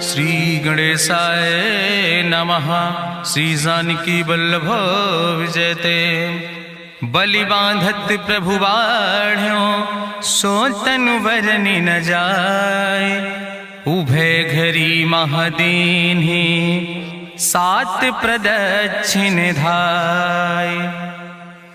श्री गणेशाय नमः। श्री जानकी वल्लभ विजयते। बलि बांधत प्रभु बाढ़ो सो तनु बरनि न जाय। उभय घरी महादीन्हि सात प्रदक्षिण धाय।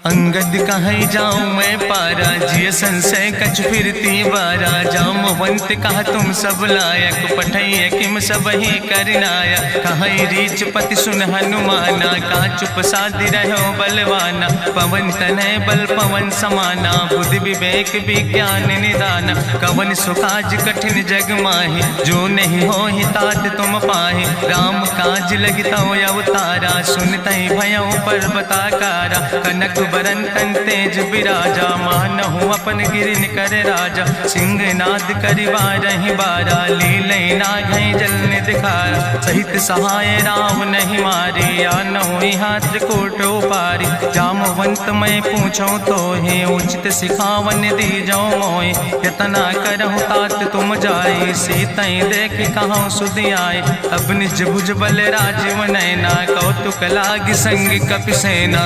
अंगद कहीं जाऊं मैं पारा जिय संशय कछ फिरती बारा। जामवंत कहा तुम सब लायक पठैय किम सब ही करनाया। कहीं रीच पति सुन हनुमाना का चुप साधि रहो बलवाना। पवन तनय बल पवन समाना बुद्धि विवेक विज्ञान निदाना। कवन सुकाज कठिन जग माहि जो नहीं हो ही तात तुम पाहि। राम काज लगिता अवतारा सुनतहि भयउ पर्वताकारा। कनक बरन तन तेज बिराजा मानहु अपन गिरिन कर राजा। सिंह नाद करिवारहि बारा लीलय नागहि जल निधिखारा। सहित सहाय राम नहीं मारी आनहु यहाँ त्रिकूट उपारी। जामवंत मैं पूछूं तो हे उचित सिखावन दीजो मोय। यतना करहु तात तुम जाय सीतई देख कहूँ सुधि आए। अब निज भुज बल राजीव नैना कौतुक लाग संग कपिसेना।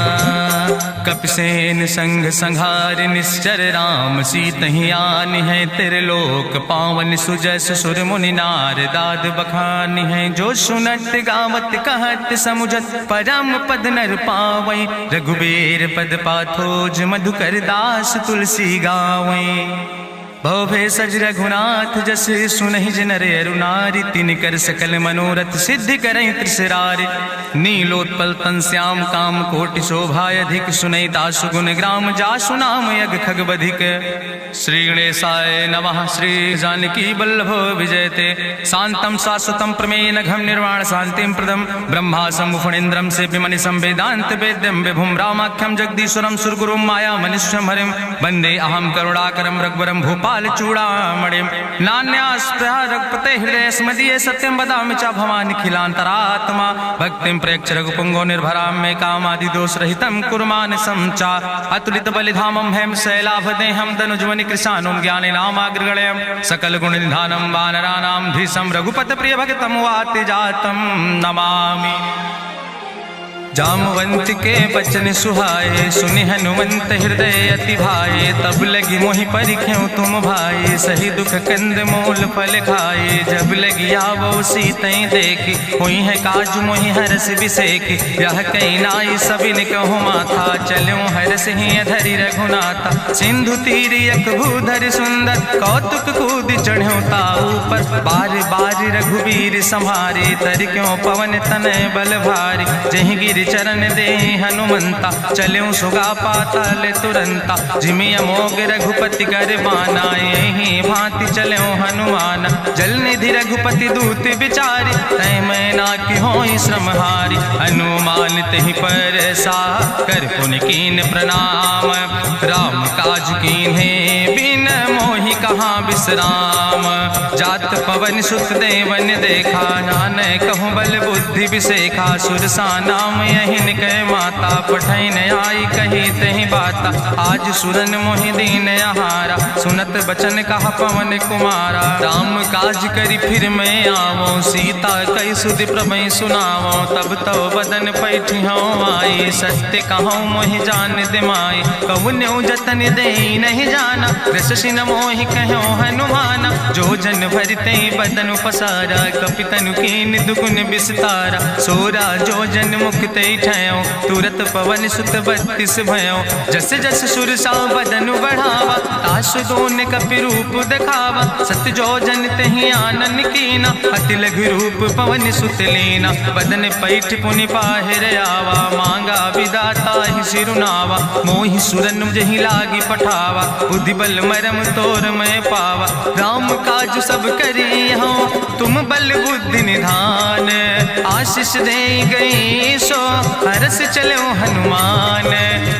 कपिसेन संग संहार निश्चर राम सीतहि आनि है त्रिलोक पावन। सुजस सुर मुनि नार दाद बखानि है। जो सुनत गावत कहत समुझत परम पद नर पावै। रघुबीर पद पाथोज मधुकर दास तुलसी गावै। भव सज रघुनाथ जस सुनहि जिनर अरुनारि। तिन कर सकल मनोरथ सिद्धि करहि त्रिसरारि। नीलोत्पल तन श्याम काम कोटि शोभा अधिक। सुनहि दासु गुण ग्राम जासु नाम यज्ञ खग बधिक। श्री गणेशाय नमः। श्री जानकी वल्लभ विजयते। शांतम शाश्वतम प्रमेय घम निर्वाण शांतिम प्रदम। ब्रह्मा शंभु फणीन्द्रम सेव्य मनिषं वेदांत वेद्यम विभुम रामाख्यम जगदीश्वरम सुरगुरुम माया मनिष्यम हरिम। वंदे अहम करुणाकरम रघुवरम भूपाल चूड़ामणिम। नान्यास्पृहा रघुपते हृदय स्मदीये सत्यम वदामि च भवानि खिलांतरात्मा। भक्तिम प्रयच्छ रघुपुंगो निर्भराम मे कामादि दोष रहितम कुर्मान् समचा। अतुलित बलिधामम हेम शैलाभदेहम दनुजवनि कृशानुम ज्ञाने नामाग्रगणयम। सकल गुण निधानम वानराणाम धीशम रघुपत प्रिय भक्तम वाति जातम नमामि। जामवंत के बचन सुहाए सुनि हनुमंत हृदय अति भाए। तब लगी मोहि परिख्यों तुम भाई सही दुख कंद मूल फल खाए। जब लगी आवो सीतई देखी हुई है काज मोहि हरस बिसेकी। यह कई नाई सबिन कहूँ माथा चलो हरस ही धरि रघुनाथा। सिंधु तीर यक भूधर सुंदर कौतुक कूद चढ़्यो ताऊ पर। बार बार रघुबीर संहारे तर क्यों पवन तनय बल भारी। जहि गिर चरण दे हनुमंता चल्यों सुगा पाताल तुरंता। जिमि अमोघ रघुपति कर बाना यही भांति चल्यों हनुमाना। जल निधि रघुपति दूत बिचारी तय मैं ना कि होई श्रमहारी। हनुमान तहि पर सा कर पुनि कीन प्रणाम। राम काज कीन्हे बिन मोहि कहाँ विश्राम। जात पवन सुत देवन देखा नानक कहूँ बल बुद्धि विसेखा। सुरसा नाम यही कह माता पठैन आई कही तही बाता। आज सुरन मोहि दीन आहारा सुनत बचन कहा पवन कुमारा। राम काज करी फिर मैं आवो सीता कई सुधि प्रभु सुनावो। तब तो बदन पैठी हूँ आई सत्य कहूँ मोहि जान दिमाई। कहुन्यु जतन दे नहीं जाना रस सिन मोहि कहो हनुमाना। जो जन भरते बदन पसारा कपितनु कीन दुगुन विस्तारा। सोरा जो जन मुक्त ठयो तुरत पवन सुत 32 भयो। जस जस सुरसा बदन बढ़ावा तासु दोन कपि रूप दिखावा। सत जो जन तहि आनन कीना अति लघु रूप पवन सुत लीना। बदन पैठ पुनि पाहिर आवा मांगा विदाता ही सिरुनावा। मोहि सुरन जहि लागी पठावा बुद्धि बल मरम तोर मैं पावा। राम काज सब करी हूँ तुम बल बुद्धि निधान। आशीष दे गई सो हरस चलो हनुमान।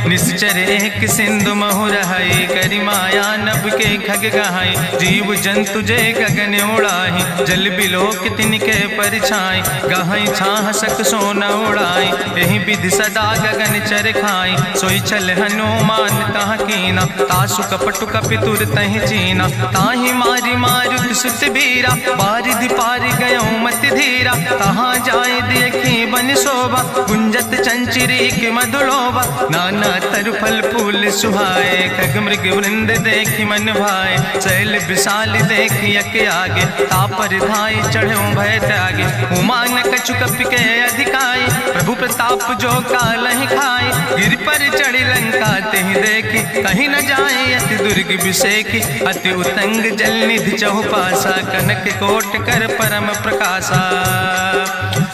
निश्चर एक सिंधु महु रहाई करी माया नभ के खग गहाई। जीव जंतु जय गगन उड़ाही जल बिलोक तिनके परिछाई। गहाई छाह सक सोन उड़ाई यही विधि सदा गगन चर खाई। सोई चल हनुमान तह कीना तासु कपटु कपितुर तहि चीना। ताहि मारी मारुत सुत बीरा, बारिधि पार गयो मत धीरा। कहाँ जाए देखी बन शोभा, गुंजत चंचरी के मधुलोभा। नाना तरु फल फूल सुहाए, खग मृग वृंद देखी मन भाए। शैल विशाल देखी यके आगे, तापर धाई चढ़ो भय त्यागे। उमान कछु कपि के अधिकाई, प्रभु प्रताप जो कालहि खाए। गिर पर चढ़ी लंका तेहि देखी, कहीं न जाए अति दुर्ग विषेखी। अति उतंग जल निधि चहुपासा, कनक कोट कर परम प्रकाशा।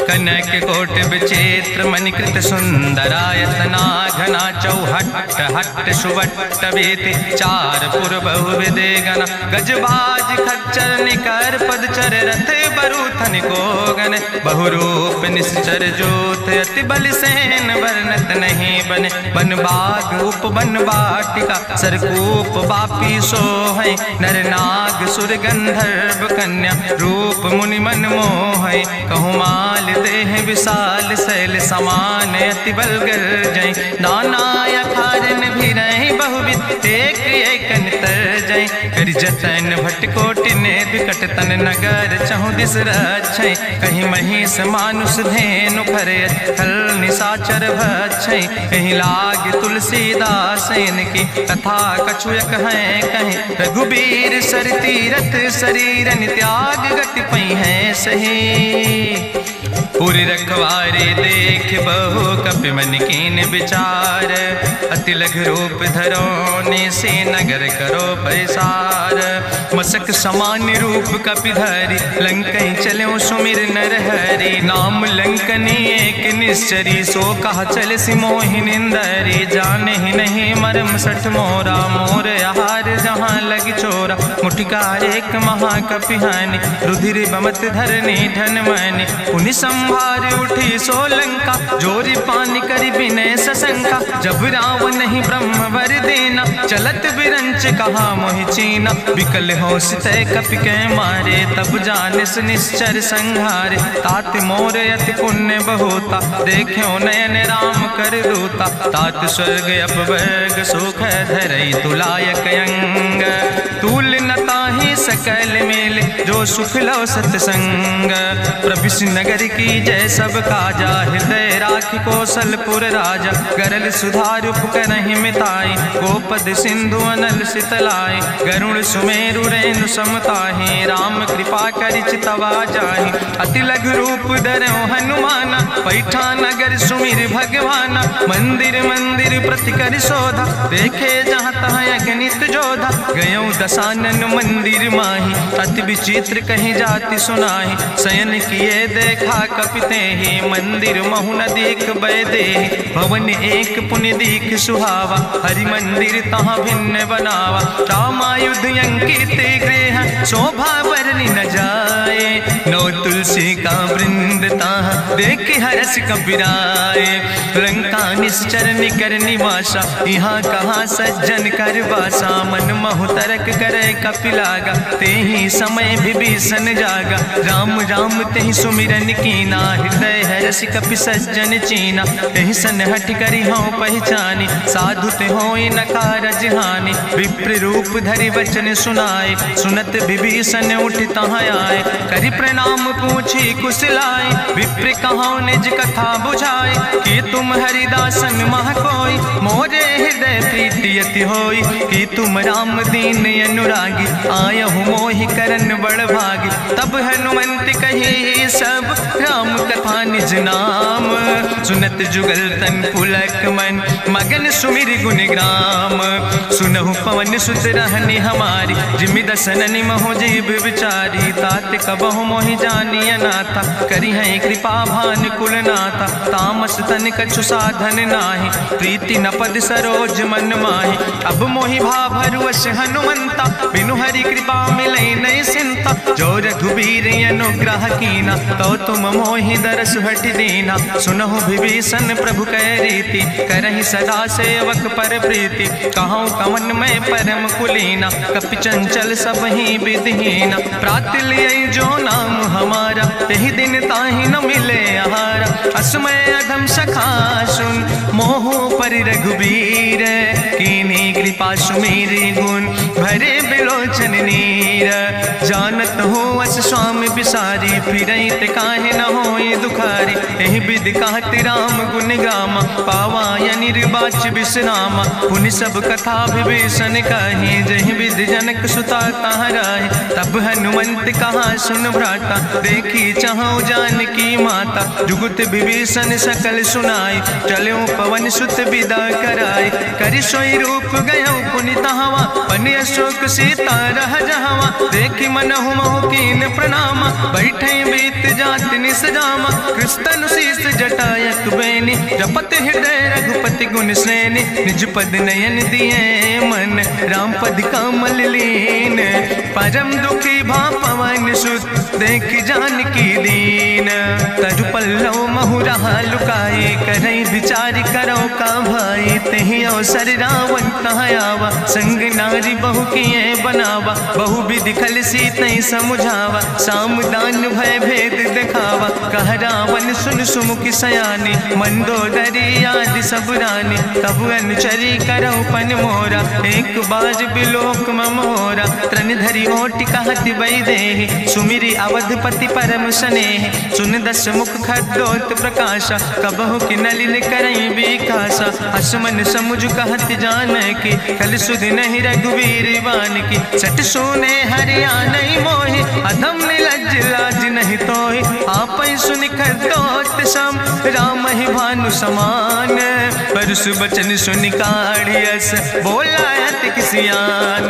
कनक कोट विचित्र मणिकृत सुंदरायतना, घना चौहट्ट हट्ट सुवट्ट बेति। चार पुर बहुविधे गण, गजबाज खच्चर निकर पदचर। रथ बरूथन को गण, बहुरूप निश्चर जोत। अति बल सेन वर्णत नहीं बने, बन बाग उपवन वाटिका। सरकूप बापी सोहै, नर नाग सुर गंधर्व कन्या। रूप मुनि मन मोहै, कहूँ माल देह विशाल। शैल समान अति बल गर्जै, नाना अखारन भी रही बहुविध। एक एक अंतर जय, कर जतन भट्ट कोटि ने बिकट तन नगर। चहु दिस रक्षै, कहीं महिष मानुष धेनु खरे। खल निशाचर भक्षै, कहीं लाग तुलसीदास इनकी। कथा कछुयक है कहीं, रघुबीर सर तीरथ शरीरन त्याग। गति पई है सही, पूरी रखवारे देख बहु कपि मन कीन विचार। अति लघु रूप धरो से नगर करो पैसार। मसक समान रूप कपि धरि, लंकई चलो सुमिर नर हरि। नाम लंकनी एक निश्चरी, सो कहा चल सिमोहि निंदरी। जाने ही नहीं मरम सठ मोरा, मोर आहार जहाँ लग चोरा। मुठिका एक महाकपि हानि, रुधिर बमत धरनी धन मनि। पुनि संभार उठी सोलंका, जोरी पानी करी विनय सशंका। जब रावण नहीं ब्रह्म वर देना, चलत बिरंच कहा मोहि चीना। विकल हो सितय कपि के मारे, तब जानिस निश्चर संहारे। तात मोर अति पुण्य बहुता, देखो नयन राम कर दूता। तात स्वर्ग अपवर्ग सुख धरई, तुलायक अंग। तूल न ताहि सकल मेल, जो सुख लो सतसंग। प्रभिस नगर की जय सब काजा, हृदय राखि कौशलपुर राजा। गरल सुधार उपकरहि मिताई, गोपद सिंधु अनल सितलाई। गरुण सुमेरु रेणु समताहि, राम कृपा करि चितवा जाहि। अति लघु रूप धरौ हनुमाना, पैठा नगर सुमिर भगवाना। मंदिर मंदिर प्रति कर शोधा, देखे जहाँ तहाँ अगणित जोधा। गयो दशानन मंदिर माही, अति विचित्र कहीं जाति सुनाही। शयन किए देखा कपिते ही, मंदिर महु न देख बैदे। भवन एक पुण्य दीख सुहावा, हरि मंदिर तहाँ भिन्न बनावा। रामायुध अंकित गृह, शोभा बरनी न जाए। नौ तुलसी का वृंद तहाँ, देख हरस कबीराए। लंका निश्चर निकर निवासा, यहाँ कहाँ सज्जन कर वासा। मन महु तरक करे कपिलागा, तेहि समय विभीषण जागा। राम राम तेहि सुमिरन कीना, हृदय हरसि कपि सज्जन चीना। तेहि सन हठ करि हौ पहचानी, साधु ते होई न कारज हानि। विप्र रूप धरि वचन सुनाए, सुनत विभीषण उठ तहाँ आए। करि प्रणाम पूछी कुशलाए, विप्र कहौ निज कथा बुझाए। कि तुम हरिदासन मह कोई, मोरे हृदय प्रीति अति होई। कि तुम राम दीन अनुरागी, आयहु मोहि करन बड़ भागी। तब हनुमंत कही सब, राम कथा निज नाम। सुनत जुगल तन पुलक मन, मगन सुमिर गुण ग्राम। सुनहु पवन सुत रहनी हमारी, जिमि दसननि महु जीव विचारी। तात कबहु मोहि जानी अनाथा, करि हैं कृपा भान कुल नाथा। तामस तन कछु साधन नाही, प्रीति न पद सरोज मन माही। अब मोहि भाभरुवश हनुमंता, बिनु हरि कृपा मिलै नहीं सिंता। जो रघुबीर अनुग्रह कीना, तो तुम मोहि दरस हट दीना। सुनहु विभीषण प्रभु कै रीति, करहि सदा सेवक पर प्रीति। कहूँ कवन में परम कुलीना, कपि चंचल सब ही विधिहीना। प्रात लियै जो नाम हमारा, तेहि दिन ताहि न मिले आहारा। असमय अधम सखा सुन मोहो पर रघुबीर, कीन्ही कृपा सुमेरि गुण भरे बिलोचन नीर। जानत हो अस स्वामी बिसारी, फिरहि ते काहे न होई दुखारी। एहि विधि कहत राम गुण गामा, पावा या निर्वाच विश्रामा। पुनि सब कथा विभीषण कही, जहि विधि जनक सुता कहाँ राहि। तब हनुमंत कहा सुन भ्राता, देखी चाहु जानकी माता। जुगुत विभीषण सकल सुनाई, चलो पवन सुत विदा कराई। करि सोई रूप गयो पुनि तहवा, बनि अशोक सीता रह जहवा। देखी मनहु मोह कीन प्रणामा, बैठे बीत जात निस जामा। कृष्ण शीस जटायक बेनी, जपत हृदय रघुपति गुण श्रेणी। निज पद नयन दिए मन, राम पद कमल लीन। परम दुखी भा पवन सुत, देख जानकी दीन। तरु पल्लव महु रहा लुकाई, करई विचार करो का भाई। तेहि अवसर रावण तहाँ आवा, संग नारी बहु किए बनावा। बहु विधि खल सीतहि समुझावा, साम दान भय भेद दिखावा। कह रावण सुन सुमुखि सयानी, मंदोदरी आदि सब रानी। तब अनुचरी करहु पन मोरा, एक बाज बिलोक ममोरा। तृण धरि ओटि कहत वैदेही, सुमिरि अवधपति परम स्नेह। सुन दस मुख खद्योत प्रकाशा, कबहु कि नलिन करई विकासा। असमन समुझ कहत जानकी, कल सुधि नहीं रघुवीर बान की। सट सुने हरिया नहीं मोहि, अधम निलज्ज लाज नहीं तोहि। आपै सुनि खद्योत सम, राम ही भानु समान। परसु बचन सुनि काढ़ियस, बोला अति किसियान।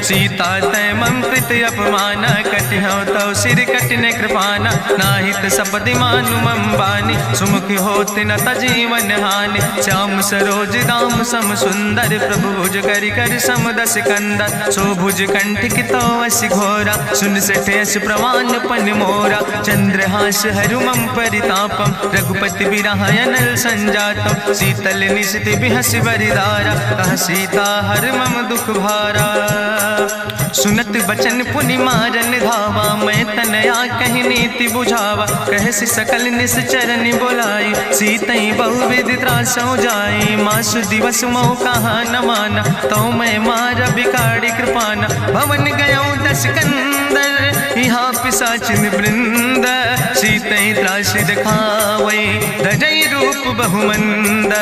सीता तै मम कृत अपमान, कटिहौ तौ सिर कटिन कृपाना। नाहित सपदि मानु मम बानी, सुमुख होत न तजीवन हानि। श्याम सरोज दाम सम सुंदर, प्रभु भुज करि कर सम दस कंदर। सो भुज कंठ की तो अस घोरा, सुन सठे अस प्रमाण पन मोरा। चंद्रहास हरु मम परितापम, रघुपति बिरह अनल संजातम। शीतल निशित बिहस बरिदारा, कह सीता हर मम दुख भारा। सुनत बचन पुनि मारन धावा, मैं तनया कहि नीति बुझावा। कहसि सकल निश्चरनि बोलाई, सीतहि बहुविधि त्रासौ जाई। मासु दिवस मोह कहा न माना, तो मैं मार बिकाड़ी कृपाना। भवन गयौ दस कंदर, यहाँ पिशाचिन वृंद। सीतहि त्रास दिखावै, धजै रूप बहुमंद।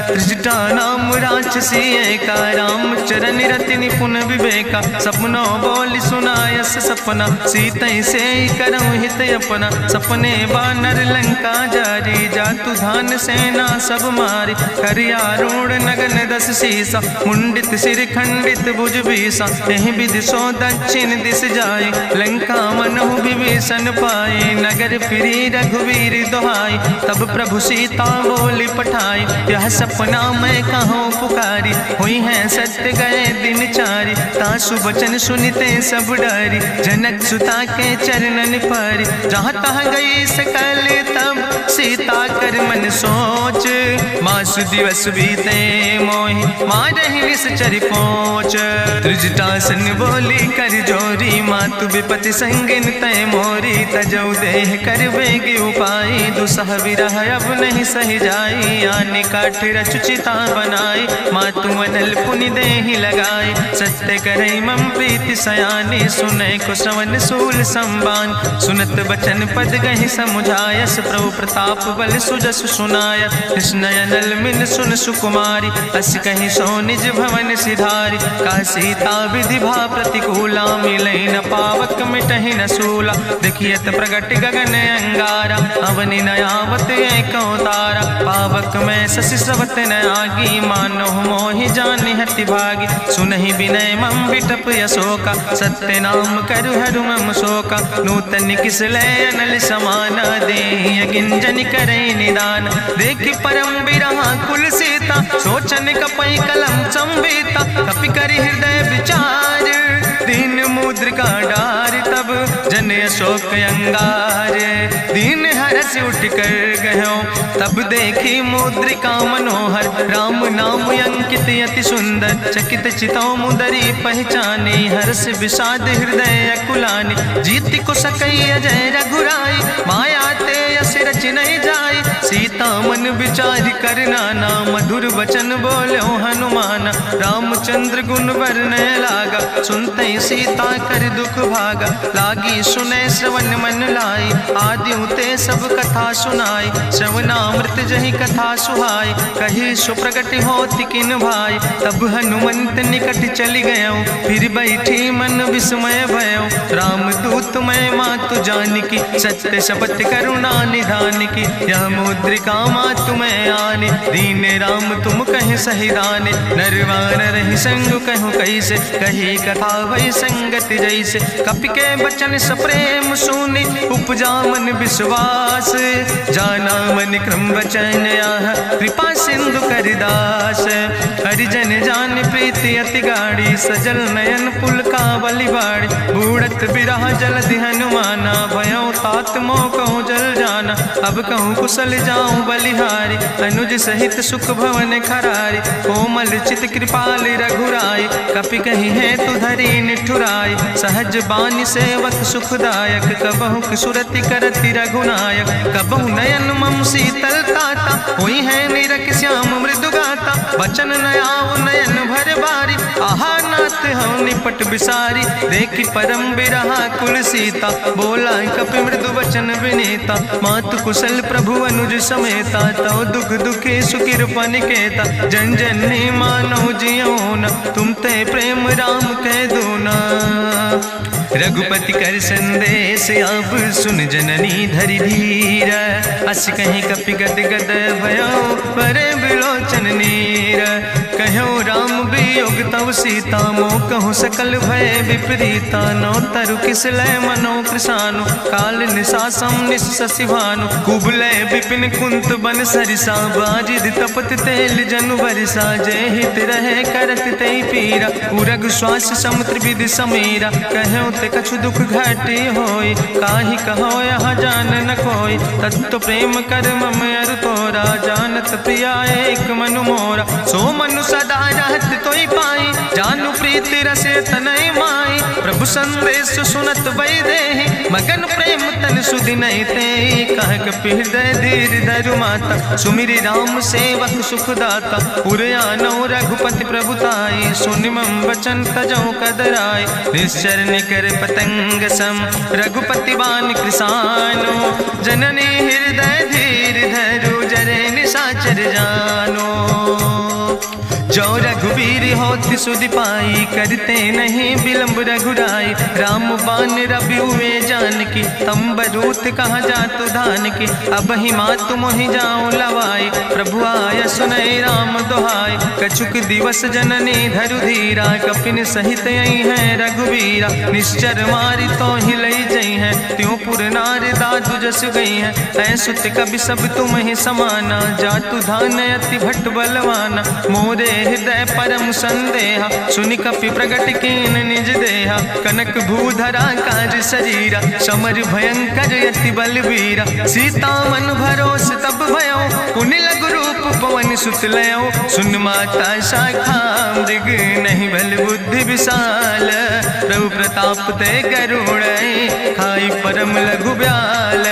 त्रिजटा नाम राक्षसी एका, राम चरण रति निपुण विवेका। सपनो बोल सुनायस सपना, सीतहि से करहु हित अपना। सपने बानर लंका जारी, जातु धान सेना सब मारी। करियारूढ़ नगन दस सीसा, मुंडित सिर खंडित भुज बीसा। एहि विधि सो दक्षिण दिस जाई, लंका मनहु विभीषण पाई। नगर फिरी रघुवीर दोहाई, तब प्रभु सीता बोली पठाई। यह सपना मैं कहूँ पुकारी, हुई है सत्य गए दिन चारी। तासु वचन सुनिते सब डरी, जनक सुता के चरणन परी। जहाँ तहाँ गई सकल तब सीता कर मन सोच। मासु दिवस बीते मोहि, मारहि निश्चर पहुँच। त्रिजटासन बोली कर जोरी, मातु विपति संगिन तय मोरी। तजौ देह कर बेग उपाय, दुसह विरह अब नहीं सही जाई। आने काठ रचुचिता बनाई, मातु मनल पुनि देहि लगाई। सत्य करई मम प्रीति सयानी, सुनै को श्रवण सूल संबान। सुनत बचन पद गहि समुझायस, प्रभु प्रताप बल सुजस सुनाय। कृष्णयनल मिल सुन सुकुमारी, अस कहि सो निज भवन सिधारी। का सीता विधि भा प्रतिकूला, मिलै न पावक मिटहि न सूला। देखियत प्रगट गगन अंगारा, अवनि न आवत एको तारा। पावक में शशि स्रवत न आगी, मानो मोहि जानि हति भागी। सुनहि विनय मम विटप यशोका, सत्य नाम करु हरु मम शोका। नूतन किस लय अनल समाना, देहि गिंजन करई निदान। देखि परम बिरहा कुल सीता, सोचन कपई कलम संवेता। कपि करि हृदय विचार, दीन मुद्रिका डार। तब जन अशोक अंगार। दीन हरस उठ कर गयो तब देखी मुद्रिका मनोहर। राम नाम अंकित अति सुंदर चकित चितौ मुदरी पहचानी। हर्ष विषाद हृदय अकुलानी जीत को सकई अजय रघुराई। माया ते यस रच नहीं जाई सीता मन विचार कर नाना। मधुर वचन बोलो हनुमान रामचंद्र गुण वर्णय लागा। सुनते सीता कर दुख भागा लागी सुने श्रवण मन लाई। आदि ते सब कथा सुनाई श्रवणामृत जहि कथा सुहाई। कही सुप्रगट होति किन भाई तब हनुमंत निकट चली गयो। फिर बैठी मन विस्मय भयो राम दूत मैं मातु जानकी। सत्य शपथ करुणा निधान की यह मुद्रिका मातु मैं आने। दीन राम तुम कहे सही दाने नरवान रही संग कहूँ कैसे। कही कथा वही संगत जैसे कपि के बचन सप्रेम सुनी। उपजा मन विश्वास जाना मन क्रम वचन आह। कृपा सिंधु करिदास हरिजन जान प्रीति अति गाड़ी। सजल नयन पुल का बलिबाड़ी बूढ़त बिरह जलधि हनुमाना। भयो तात मोह कहूँ जल जाना अब कहूँ कुशल जाऊँ बलिहारी। अनुज सहित सुख भवन खरारी कोमल चित कृपाल रघुराई। कपि कही है तु धरी निठुराई सहज बानी सेवक सुखदायक। कबहु सुरति करति रघुनायक कबहु नयन मम शीतल ताता। हुई है निरख श्याम मृदु गाता बचन नयाव नयन भर बारी। आहा नाथ हम निपट बिसारी देखी परम बिरहा कुल सीता। बोला कपि मृदु वचन विनीता मातु कुशल प्रभु अनुज समेता। तव दुख दुखे सुकृपा निकेता जन जन मानो जियो न। तुम ते प्रेम राम कह दो ना। रघुपति कर संदेश अब सुन जननी धरि धीर। अस कहीं कपि गद गद भयो पर बिलोचन नीर। कहो राम वियोग तव सीता मोह कहूँ सकल भय विपरीता। नौ तरु किस लय मनो कृषानु काल निशासम निशि भानु। कुबलय विपिन कुंत बन सरिसा बाजिद तपत तेल जनु बरिसा। जय हित रहे करत ते पीरा उरग श्वास समुद्र विधि समीरा। कहो ते कछु दुख घाटी होई काहि कहो यहाँ जान न कोई। तत्व प्रेम कर मम अरु तोरा जानत प्रिया एक मनु मोरा। सो मनु सदा रहत तोई पाई जानु प्रीति रसे तनय माई। प्रभु संदेश सुनत वै देहि मगन प्रेम तन सुधि नहीं ते। कह कपि हृदय धीर धरु माता सुमिरि राम सेवक सुखदाता। उरयानो रघुपति प्रभुताई सुनि मम वचन तजौ कदराय। निश्चर निकर पतंग सम रघुपति बान कृसानो। जननी हृदय धीर धरु जरे निशाचर जानो। जो रघुवीर होति सुधि पाई करते नहीं विलंब रघुराई। राम बान रवि हुए जानकी तंबरूत कहाँ जातु धान की। अब ही मातु मोहि जाऊँ लवाई प्रभु आय सुनय राम दुहाई। कछुक दिवस जननी धरु धीरा कपिन सहित यही है रघुवीरा। निश्चर मारी तो ही लई जई है त्यों पुर नार दादु जस गई है। ऐसुत कभी सब तुम ही समाना जातु धान अति भट्ट बलवाना। मोरे हृदय परम संदेहा सुनि कपि प्रगट कीन निज देहा। कनक भूधरा काज शरीरा समर भयंकर यति बलवीरा। सीता मन भरोस तब भयो पुनि लघु रूप पवन सुत लयो। सुन माता शाखा मृग नहीं बल बुद्धि विशाल। प्रभु प्रताप ते करुण खाई परम लघु ब्याल।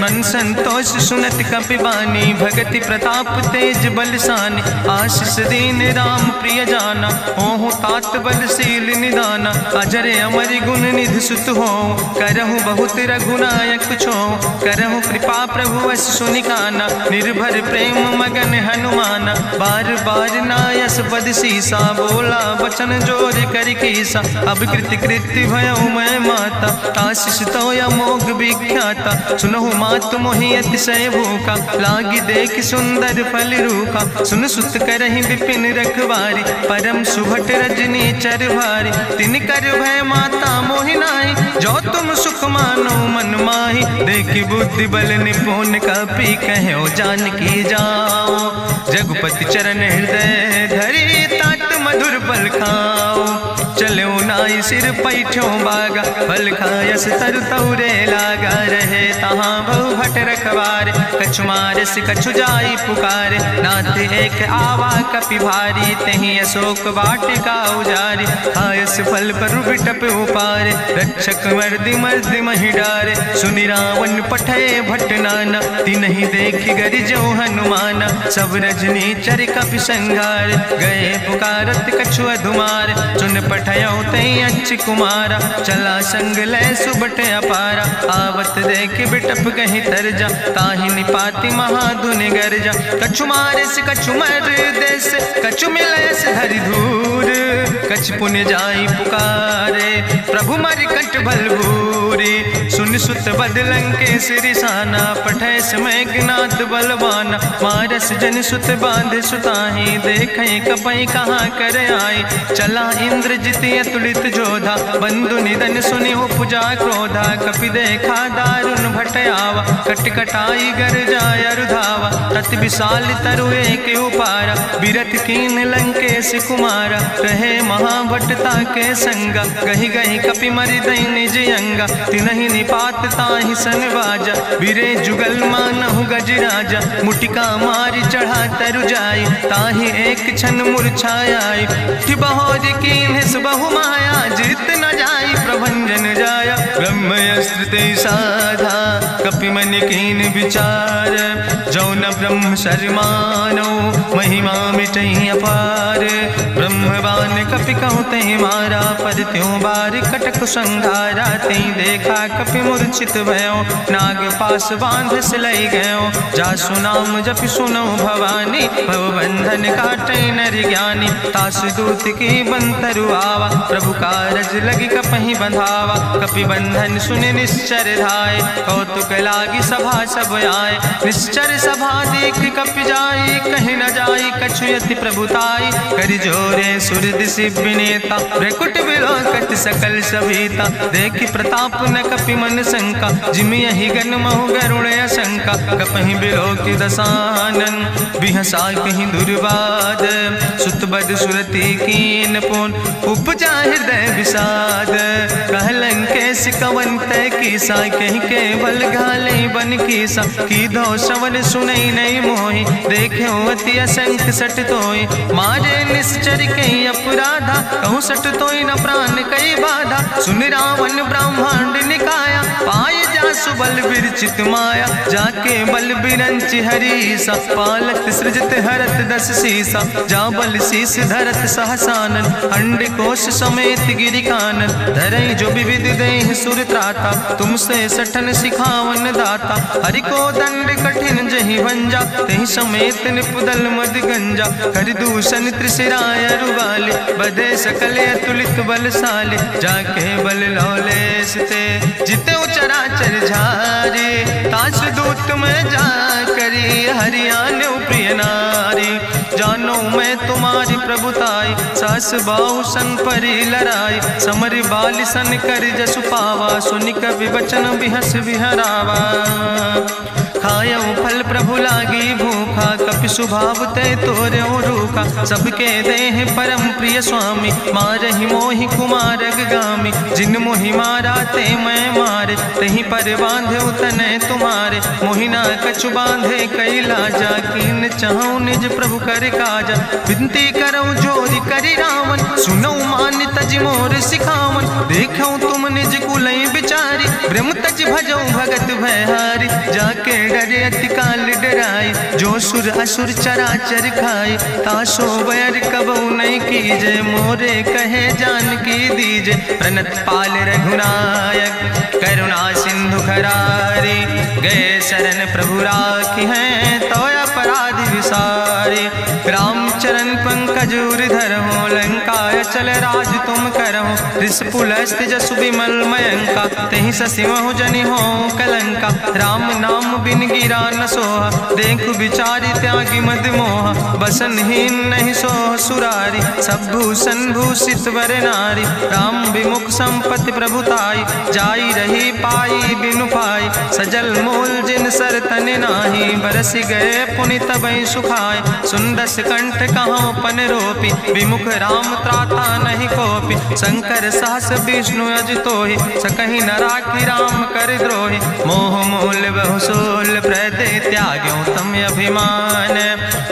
मन संतोष सुनत कपि बानी भगति प्रताप तेज बलसानी। आशीष दीन राम प्रिय जाना ओहु तात बलशील निदाना। अजर अमर गुण निधि सुत हो करहु बहुत रघुनायक छो। करहु कृपा प्रभु अस सुनिकाना निर्भर प्रेम मगन हनुमाना। बार बार नायस बद सीसा बोला वचन जोर कर कीसा। अब कृति कृति भयो मैं माता आशीष तो अमोघ विख्याता। सुनहु मात मोहि अतिशय भूखा लागी देख सुंदर फल रूखा। सुन सुत करहि विपिन रखवारी परम सुभट रजनी चर भारी। तिन कर भय माता मोहि नाहि जो तुम सुख मानो मन माहि। देखि बुद्धि बल निपुण कपि कहो जानकी जाओ। जगुपति चरण हृदय धरि तात मधुर बल खाओ। चलो नाई सिर पैठो बागा फल खायस तरु तौरे लागा। रखवारे, कछु मारस कछु जाई पुकारे, नाथ एक आवा कपि भारी, तहीं अशोक वाटिका उजारी, खायस फल पर बिटप उपारे, रक्षक मर्दि मर्दि महि डारे, सुनि रावण पठय भट्ट नाना, तिन्हि देखि गरिजो हनुमाना, सब रजनी चर कपि संघार, गए पुकारत कछु अधुमार, चुन पठयो तई अच्छ कुमारा, चला संग लय सुबट अपारा, आवत देख बिटप कहीं तरजा, ताहि निपाति महाधुनि गर्जा, कछु मारस कछु मर देस, कछु मिलयस धरि धूर, कछ पुण्य जाई पुकारे, प्रभु मरि कंठ बलभूरी, सुन सुत बदलं के सिरिसाना, पठय समय ज्ञात बलवाना, मारस जन सुत बांध सुताही, देखें कपई कहाँ कर आई, चला इंद्रजित अतुलित जोधा, बंधु निधन सुनि उपजा क्रोधा, कपि देखा दारुण भटयावा, कट कटाई गर जाय रुधावा, तत विशाल तरु एक उपारा, बिरथ कीन लंकेश कुमारा, रहे महाभट्टता के संगा, गहि गहि कपि मरि दई निज अंगा, तिनहि निपात ताहि सन बाजा, बिरे जुगल मानहु गजराजा, मुटिका मारि चढ़ा तरु जाई, ताहि एक क्षण मूर्छाई, बहोर कीन बहु माया, जीत न जाई प्रभंजन जाया, ब्रह्मस्त्र ते साधा, कपि मन कीन विचार, जो न ब्रह्म शर्मानो, महिमा मिटई अपार, ब्रह्मवान कपि कहु तहि मारा, पद त्यों बार कटक संघारा, तई देखा कपि मूर्छित भयो, नाग पास बांध सिलई गयो, जासु नाम जपि सुनो भवानी, भव बंधन काटै नर ज्ञानी, तास दूत की बंतरु आवा, प्रभु कारज लगी कपहि बंधावा, कपि बंधन सुनि निश्चर धाय, कौतुक लागी सभा सब आए, निश्चर सभा देख कपि जाई, कहीं न जाई कछु यति प्रभुताई, करि जोरे सुर दिसि विनेता, ब्रकुट विलोकत सकल सभीता, देखि प्रताप न कपि मन शंका, जिमि यहि गन महु गरुण शंका, कपहि बिलोकि दसानन, बिहसा कहीं दुर्वाद, सुत बद सुरति कीन पुन, उपजा हृदय विषाद, कहलन कैस कवन तय कीसा, कहीं केवल घाले बन कीसा, कीधो श्रवण सुनई नहीं मोहि, देखे अति असंख्य सट तोय, मारे निश्चर कई अपराधा, कहूँ सट तोय न प्राण कई बाधा, सुन रावण ब्रह्मांड निकाया, पाए जासु बल विरचित माया, जाके बल बिरंच हरीसा, पालक सृजत हरत दस सीसा, जा बल शीस धरत सहसानन, अंड कोश समेत गिरि कानन, धरई जो विविध देह सुर त्राता, तुमसे सठन सिखावन दाता, हरि को दंड कठिन जहि भंजा, तहि समेत निपुदल मद गंजा, कर दूषण त्रिशिराय रुवाले, बधे सकल अतुलित बलशाले, जाके बल लौलेस ते, जिते चराचर झारे, तास दूत में जा करी, हरियाण प्रिय नारी, जानो मैं तुम्हारी प्रभुताई, सास बाहु सन परी लड़ाई, समर बाल सन कर जसु पावा, सुनि कवि वचन बिहस बिहरावा, खायो फल प्रभु लागी भूखा, कपि स्वभाव ते तोर्यो रूखा, सबके देह परम प्रिय स्वामी, मारहि मोहि कुमार गामी, जिन मोहि मारा ते मैं मारे, तहीं पर बांधे तने तुम्हारे, मोहिना कछु बांधे कई लाजा, कीन चाहूं निज प्रभु कर काजा, विनती करऊं जोरी करि रावण, सुनऊ मान तज मोर सिखावन, देखऊं तुम निज कुलई बिचारी, ब्रह्म तज भजऊं भगत भयहारी, जाके डरे अति काल डराई, जो सुर असुर चराचर खाई, तासो बैर कबऊ नहीं कीजे, मोरे कहे जान की दीजे, प्रणत पाल रघुनायक करुणा सिंधु खरारी, गए शरण प्रभु राखी हैं तो अपराध विसारी, रामचरण पंकज उर्धर हो, लंकाय चल राज तुम करहो, रिसपुलस्त जसु विमल मयंका, तहि ससिमहु जनि हो कलंका, राम नाम बिन गिरा न सोहा, देखु बिचारी त्यागी मद मोहा, बसनहीन नहीं सोह सुरारी, सब भूषण भूषित वर नारी, राम विमुख संपत्ति प्रभुताई, जाई रही पाई बिनु पाई, सजल मूल जिन सर तन नाही, बरस गए पुनि तबई सुखाय, सुंदस कंठ कहाँ पन रोपी, विमुख राम त्राता नहीं कोपी, शंकर सहस विष्णु अज तोहि, सकहि न राखी राम कर द्रोहि, मोह मूल बहु सोल त्याग्यो तम अभिमान।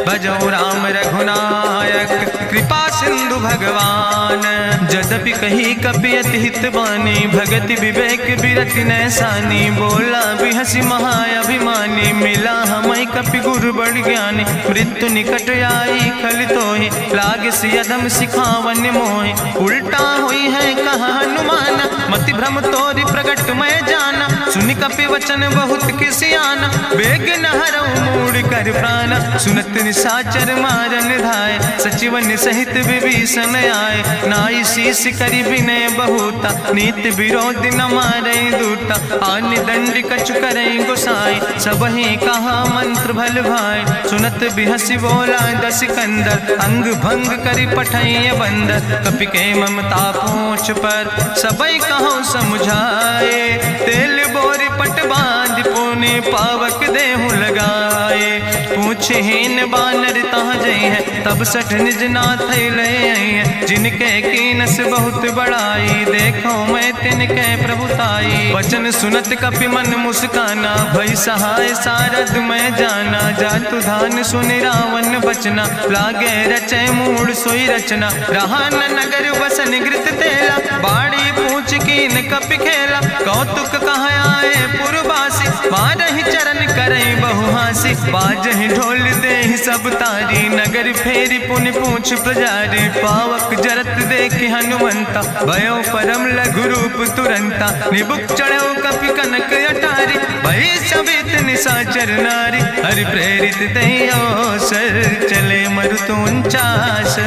भजो राम रघुनायक कृपा सिंधु भगवान। जदपि कही कपि अति हित बानी, भगति विवेक बिरति नैसानी। बोला बिहसी महाअभिमानी, मिला हमय कपि गुरु बड़ ज्ञानी। मृत्यु निकट आई खल तोहि, लागे सियदम सिखावन मोहि। उल्टा हुई है कहा हनुमान, मति भ्रम तोरि प्रगट मैं जाना। सुनि कपि वचन बहुत किसियाना, बेग न हरऊ मूढ़ कर प्राण। सुनत निशाचर मारन धाय, सचिवन सहित विभीषण आए। नाई शीस करि विनय बहुता, नीति विरोध न मारै दूता। आनि दंड कछु करै गोसाई, सबहि कहा मंत्र भल भाई। सुनत बिहसी बोला दस कंदर, अंग भंग करि पठैय बंदर। कपि के ममता पूछ पर, सबई कहो समझाए। तेल बोरी पट बांध पुनि, पावक देहु लगाए। पूछहीन बानर तहाँ जई है, तब सठ निज नाथ ले आई है। जिनके कीनस बहुत बड़ाई, देखो मैं तिनके प्रभुताई। वचन सुनत कपि मन मुस्काना, भई सहाय सारद मैं जाना। जातु धान सुनि रावण बचना, लागे रचय मूढ़ सोई रचना। रहा न नगर बसन घृत तेला, बाड़ी पूछ कीन कपि खेला। कौतुक कहाँ आए पुरवासी, मारहि चरण करई बहुहासी। बाजहि ढोल देहि सब तारी, नगर फेरी पुनि पूछ प्रजारी। पावक जरत देखि हनुमंता, भयो परम लघु रूप तुरंता। निबुक चढ़ो कपि कनक अटारी, भई सवित निशाचर नारी। हरि प्रेरित तहि अवसर, चले मरुत 49।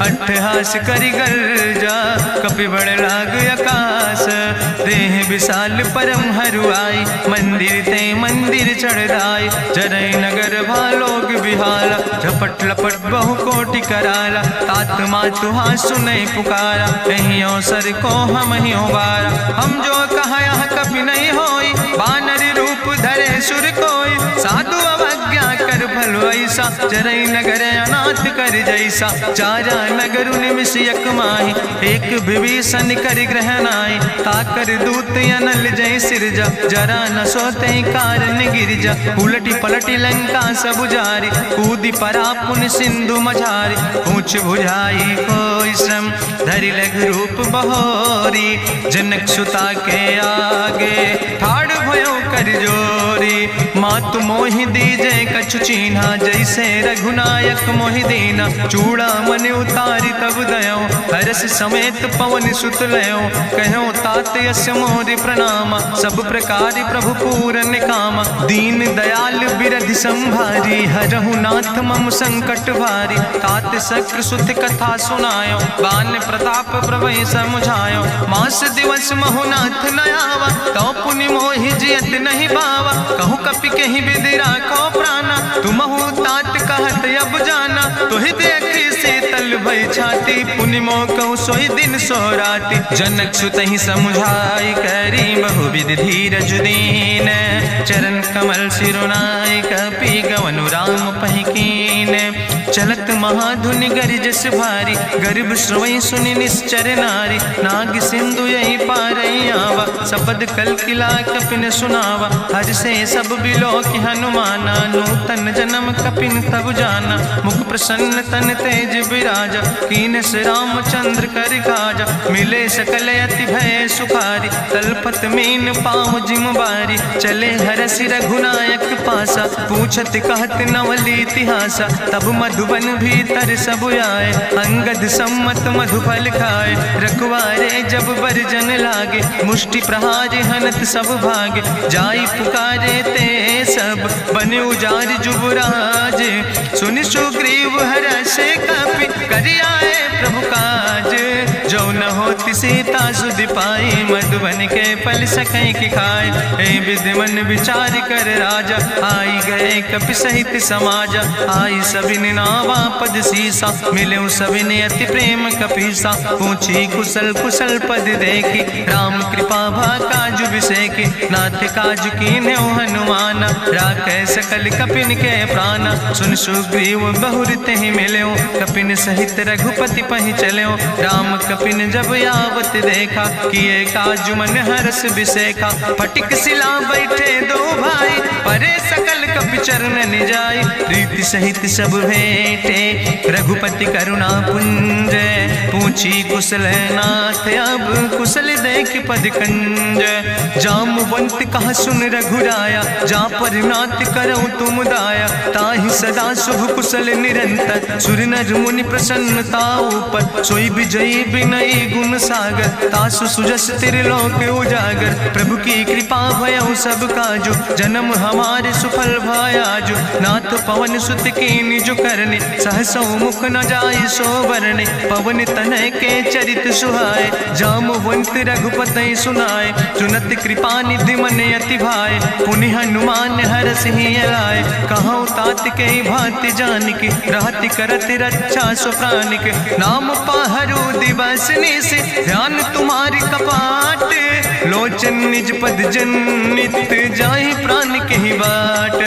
अट्ठहास करि गर्जा, कपि बड़ लाग आकाश। देह विशाल परम हरुआई, मंदिर ते मंदिर चढ़ाई। जरै नगर भालोग बिहाला, झपट लपट बहु कोटि कराला। तात मातुहा सुनई पुकारा, कहीं अवसर को हम ही बारा। हम जो कहा यह कपि नहीं होई, बानर रूप धरे सुर कोई। साधु अवज्ञा कर भल ऐसा, जरै नगर अनाथ कर जैसा। चारा नगर निमिष यक माही, एक विभीषण कर ग्रह नाई। ताकर दूत अनल जय सिरजा, जरा न सोते कारण गिरजा। उलटी पलटी लंका सब जारी, कूदी परा पुन सिंधु मझारी। पूछ बुझाई कोई श्रम, धरि लघु रूप बहोरी। जनक सुता के आगे, ठाड़ भयो कर जोरी। मातु मोहि दीजे कछु चीन्हा, जैसे रघुनायक मोहि दीना। चूड़ा मन उतारी तब दयो, हरस समेत पवन सुत लयो। कहो तात यस मोरि प्रणामा, सब प्रकार प्रभु पूरन कामा। दीन दयाल बिरधि संभारी, हरहु नाथ मम संकट भारी। तात शक्र सुत कथा सुनायो, बान प्रताप प्रभय समुझायो। मास दिवस महु नाथ न आवा, तो पुनि मोहि जियत नहीं बावा। कहु कपि कहि विधि राखो प्राणा, तुमहु तात कहत अब जाना। तुहि देखी शीतल भई छाती, पुनि मोह कहु सोई दिन सोराती। जनक सुतहि समुझाई, करी बहुविधि धीरज दीन। चरण कमल सिरुनाई, कपि गवनु राम पहि कीन। चलत महाधुनि गरिजस भारी, गर्भ श्रवई सुनि निश्चर नारी। नाग सिंधु यही पारई आवा, सबद कल किला कपिन सुनावा। हर से सब बिलो कि हनुमाना, नूतन जन्म कपिन तब जाना। मुख प्रसन्न तन तेज विराजा, कीन से रामचंद्र कर काजा। मिले सकल अति भय सुखारी, तलपत मीन पाँव जिम बारी। चले हरसि रघुनायक पासा, पूछत कहत नवल इतिहासा। तब मधुबन भीतर सब आए, अंगद सम्मत मधुफल खाए। रखवारे जब बरजन लागे, मुष्टि प्रहार हनत सब भागे। जाई पुकारे ते सब, बन उजार जुबराज। सुनि सुग्रीव हरषे कपि, करि आए प्रभु काज। जो न होति सीता सुधि पाई, मधुबन के फल सकै कि खाए। हे विधि मन विचार कर राजा, आई गए कपि सहित समाजा। आई सबिन नावा पद सीसा, मिले सबिन अति प्रेम कपीसा। पूछी कुशल कुशल पद देखी, राम कृपा भा काज बिसेकी। नाथ काज कीन्हे हनुमाना, राखै सकल कपिन के प्राणा। सुन सुग्रीव बहुर तेहि मिल्यो, कपिन सहित रघुपति पहि चल्यो। राम कपिन जब आवत देखा, किए काज मन हरस बिसेखा। फटिक सिला बैठे दो भाई, परे सकल कपि चरण जाय, प्रीति सहित सब भेंटे रघुपति करुणा पुंज। पूछी कुशल नाथ अब कुशल देख पद कंज। जामवंत कहा सुन रघुराया, जा पर नाथ करो तुम दाया। ताहि सदा शुभ कुशल निरंतर, सुर नर मुनि प्रसन्नता ऊपर। सोई विजयी विनयी गुण सागर, तासु सुजस त्रिलोक उजागर। प्रभु की कृपा भयउ सब काजु, जन्म हमारे सुफल भयाजु। नाथ पवन सुत की निज करने, सहसो मुख न जाय सो बरने। पवन तनय के चरित सुहाए, जामवंत रघुपति सुनाए। चुनत कृपा निधि मन अति भाए, पुनि हनुमान हरषि लाए। कहौं तात के भांति जानिके, रहति करत रक्षा सो प्राणिक। नाम पाहरो दिवस निस, ध्यान तुम्हारी कपाट। लोचन निज पद जनित, जाहि प्राण के बाट।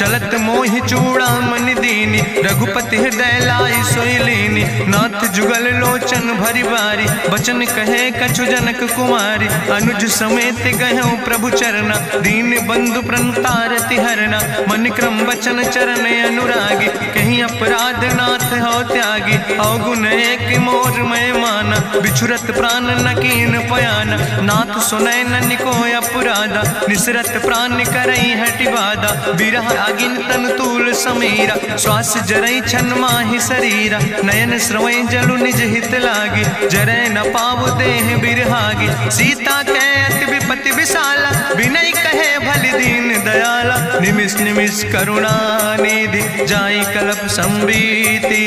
चलत मोहि चूड़ामन दीनी, रघुपति हृदय लाई सोई लीनी। नाथ जुगल लोचन भरि बारी, बचन कहे कछु जनक कुमारी। अनुज समेत गहु प्रभु चरना, दीन बंधु प्रणतारति हरना। मन क्रम वचन चरण अनुरागी, कहीं अपराध नाथ हो त्यागी। अवगुण एक मोर मैं माना, बिछुरत प्राण न कीन पयाना। नाथ सुनय नन को अपराधा, निसरत प्राण करई हटि बाधा। बिरह आगिन तन तूल समीरा, श्वास जरई छन माहि शरीरा। नयन श्रवै जलु निज हित लागी, जरय न पाव देह बिरहागी। सीता के अति विपति विशाला, विनय कहे भलि दीन दयाला। निमिष निमिष करुणा निधि, जाई कलप संबीति।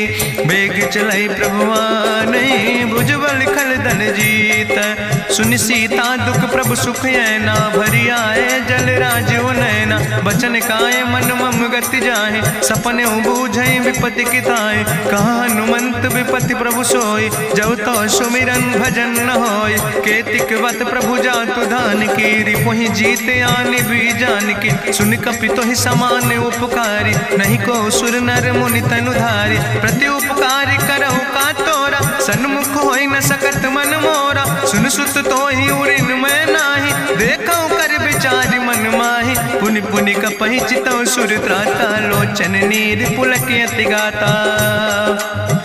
बेग चलई प्रभुवानै, भुजबल खल धन जीत। सुनि सीता दुख प्रभु सुख ऐना, भरि आए जल राजो नैना। बचन काए मन मम गति जाहे, सपने बूझई विपति किताए। कहा हनुमंत विपति प्रभु सोई, जब तो सुमिरन भजन न होय। केतिक वत प्रभु जातु धान की, रिपुहि जीत आनि भी जान की। सुन कपि तोहि समान उपकारी, नहीं को सुर नर मुनि तनुधारी। प्रति उपकार करहु का तोरा, सन्मुख होई न सकत मन मोरा। सुन सुत तोहि उरिन मैं नाही, देखौ कर विचार मन माहि। पुनि पुनि कपहि चितौ सुर त्राता, लोचन नीर पुलक अति गाता।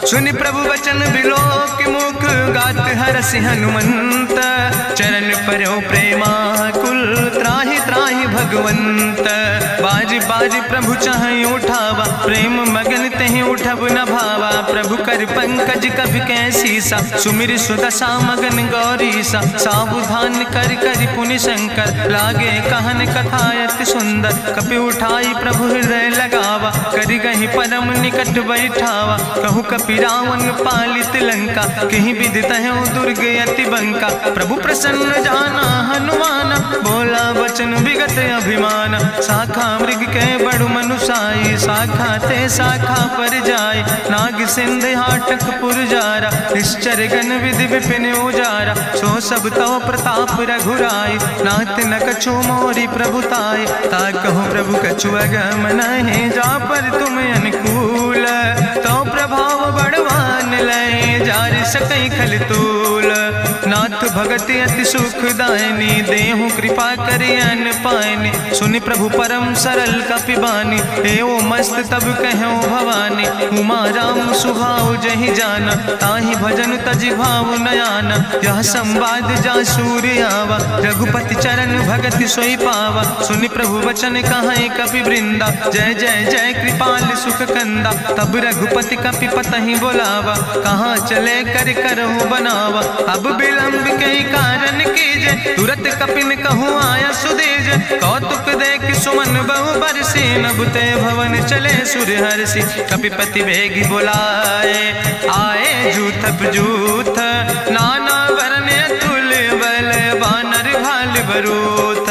सुनि प्रभु वचन बिलोक मुख, गात हरषि हनुमंत। चरण परौ प्रेमाकुल, त्राहि त्राहि भगवंत। बाज बाज प्रभु चाहि उठावा, प्रेम मगन तहि उठब न भावा। प्रभु कर पंकज कभि कैसीसा, सुमिर सुदशा मगन गौरीसा। सावधान कर कर पुनि शंकर, लागे कहन कथा अति सुंदर। कपि उठाई प्रभु हृदय लगावा, करि गहि परम निकट बैठावा। कहु कपि रावण पालित लंका, कहीं विधि तहु दुर्ग अति बंका। प्रभु प्रसन्न जाना हनुमाना, बोला वचन विगत अभिमान। शाखा मृग के बड़ु मनुसाई, शाखा ते शाखा पर जाय। नाग सिंध हाटक पुरजारा, निश्चर गण विधि विपिन उजारा। सो सब तव प्रताप रघुराई, नाथ न कछु मोरी प्रभुताय। ता कहु प्रभु कछु अगम नहीं, जा पर तुम अनुकूल। तो प्रभाव बड़वान लय, जार सकई खल तूल। नाथ भगति अति सुखदायनी, देहु कृपा करि अन पायनि। सुनि प्रभु परम सरल कपिबानी, एओ मस्त तब कहौ भवानी। उमा राम सुभाव जहि जाना, ताहि भजन तजि भाव नयाना। यह संवाद जा सूर्य आवा, रघुपति चरण भगति सोई पावा। सुनि प्रभु वचन कहै कपि वृंदा, जय जय जय कृपाल सुख कंदा। तब रघुपति कपि पतहि बोलावा, कहाँ चले कर करहु बनावा। अब विलंब कई कारण कीजे, तुरत कपिन कहूँ आया सुदेज। कौतुक देख सुमन बहु बरसी, नभ ते भवन चले सुर हर्षि। कपिपति वेगी बुलाए, आए जूथप जूथ। नाना वरण अतुल बल, बानर भाल बरूथ।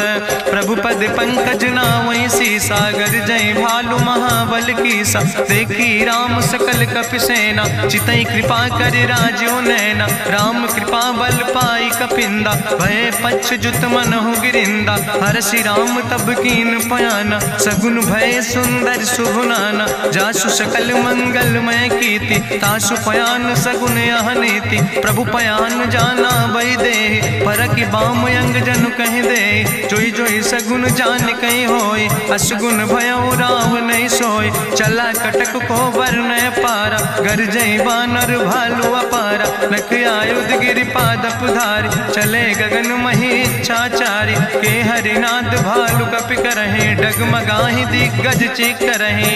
प्रभु पद पंकज नावै सीसा, गरजै भालु महाबल कीसा। देखी राम सकल कपि सेना, चितई कृपा कर राजो नैना। राम कृपा बल पाई कपिंदा, भय पक्ष जुत मनहु गिरिंदा। हरषि राम तब कीन पयाना, सगुन भय सुंदर शुभनाना। जासु सकल मंगलमय कीर्ति, तासु पयान सगुन अहनीति। प्रभु पयान जाना वै दे, परकि बाम अंग जनु कह दे। जोई जोई सगुन गुण जान कहीं होय, असगुण भयो राव नहीं सोय। चला कटक को वर्ण पारा, गरजई बानर भालू अपारा। नख आयुध गिरि पादप धारी, चले गगन मही इच्छाचारी। के हरिनाद भालू कपि करहि, डगमगाहि दिग्गज चिक करहि।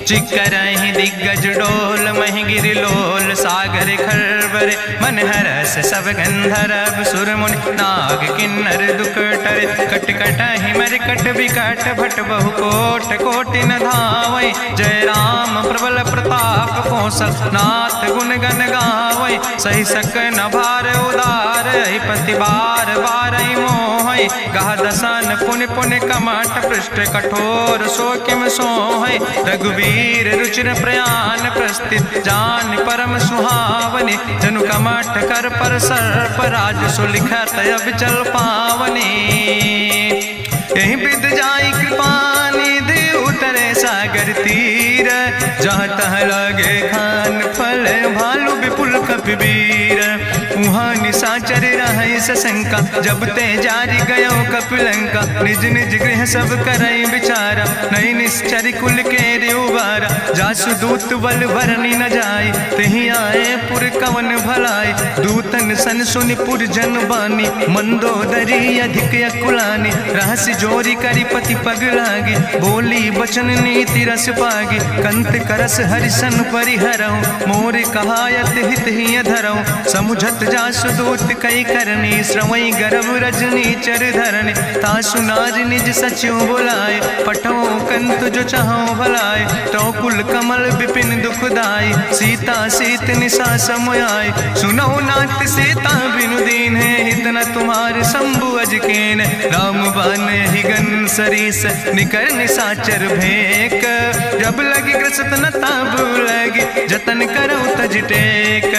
चिक करहि दिग्गज डोल, महि गिरि लोल सागर खरबर। मन हरस सब गंधर्व सुर मुनि, नाग किन्नर दुख टरे। कट कटहि मरकट विकट, भट बहु कोट कोटि न धावै। जय राम प्रबल प्रताप कौशल, नाथ गुण गण गावै। सही सक न भार उदार, पति बार बार मोहै। गह दसन पुन पुन कमठ, पृष्ठ कठोर सो किम सोहै। रघुवीर रुचिर प्रयाण, प्रस्थित जान परम सुहावनी। जनु कमठ कर पर सर्प, राज सुलिखत अब चल पावनी। यही बिद जाई कृपा निधि, उतरे सागर तीर। जहाँ तह लगे खान फल, भालू विपुल कपिवीर। वहाँ निशाचर रहे सशंका, जब ते जारी गयो कपिलंका। निज निज गृह सब करई विचारा, नहीं निश्चर कुल के रेउबारा। जासु दूत बल भरनी न जाय, तही आए पुर कवन भलाई। दूतन सन सुनि पुर जन बानी, मंदोदरी अधिक अकुलानी। रहस्य जोरी करी पति पग लागी, बोली बचन नीति रस पागी। कंत करस हरिसन परिहरऊँ, मोर कहायत हित ही धरऊँ। समुझत जासु दूत कई करनी, श्रवई गर्भ रजनी चर धरनी। तासु नारी निज सचिव बुलाए, पठो कंत जो चाहो भलाए। तो कुल कमल विपिन दुखदाई, सीता सीत निशा समयाय। सुनो नाथ सीता बिनु दीन है, हित न तुम्हारे शंभु अजकेन। राम बान ही गन सरीस, निकर निशाचर भेक। जब लगी ग्रसत न ताब लगी, जतन करो तज टेक।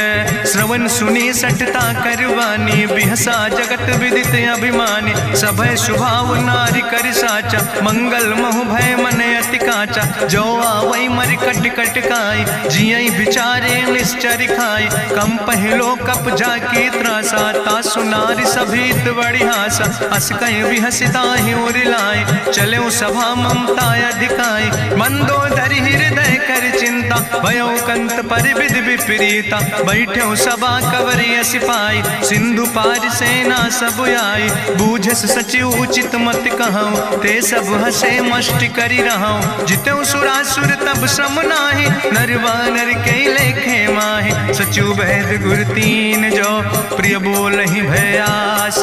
श्रवण सुनी सठता करवानी, बिहसा जगत विदित अभिमानी। सभय स्वभाव नारी कर साचा, मंगल महु भय मन अति काचा। जो आवै मर कट कट खाई, जियई बिचारे निश्चर खाई। कम पहलो कप जाकी त्रासा, तासु नारी सभीत बड़ी हासा। हस कहीं भी हसिता ही उरिलाई, चले सभा ममता अधिकाई। मंदोदरी हृदय कर चिंता, भयो कंत पर विध विपरीता। बैठे सभा कवरिय सिपाही, सिंधु पार सेना सब आई। बूझस सचिव उचित मत कहूँ, ते सब हसे मष्ट करी रहूँ। जितऊ सुरासुर तब श्रम नाही, नर वानर के लेखे माहि। सचिव वैद गुर तीन जो, प्रिय बोल ही भयास।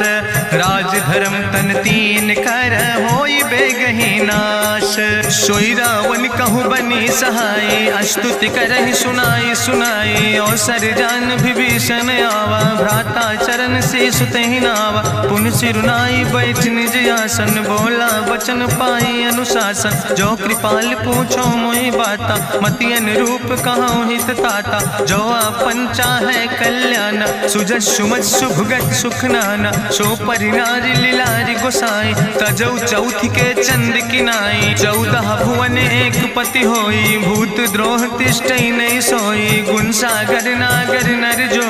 राज धर्म तन तीन कर, होई बेगही नाश। सोई रावण कहूँ बनी सहाय, अस्तुति करहि सुनाई सुनाई। अवसर जान विभीषण आवा, भ्राता चरण से सुतहि नावा। पुन सिरुनाई बैठ निज आसन, बोला वचन पाई अनुशासन। जो कृपाल पूछो मोहि बाता, मति अनुरूप कहूँ हित ताता। जो आपन चाहे कल्याण, सुजस सुमत सुभगत सुख नाना। सो परिनारी लीलारी गोसाई, तजौ चौथी के चंद किनाई। 14 भुवन एक पति होई, भूत द्रोह तिष्ठई नहीं सोई। गुण सागर नागर नर जो,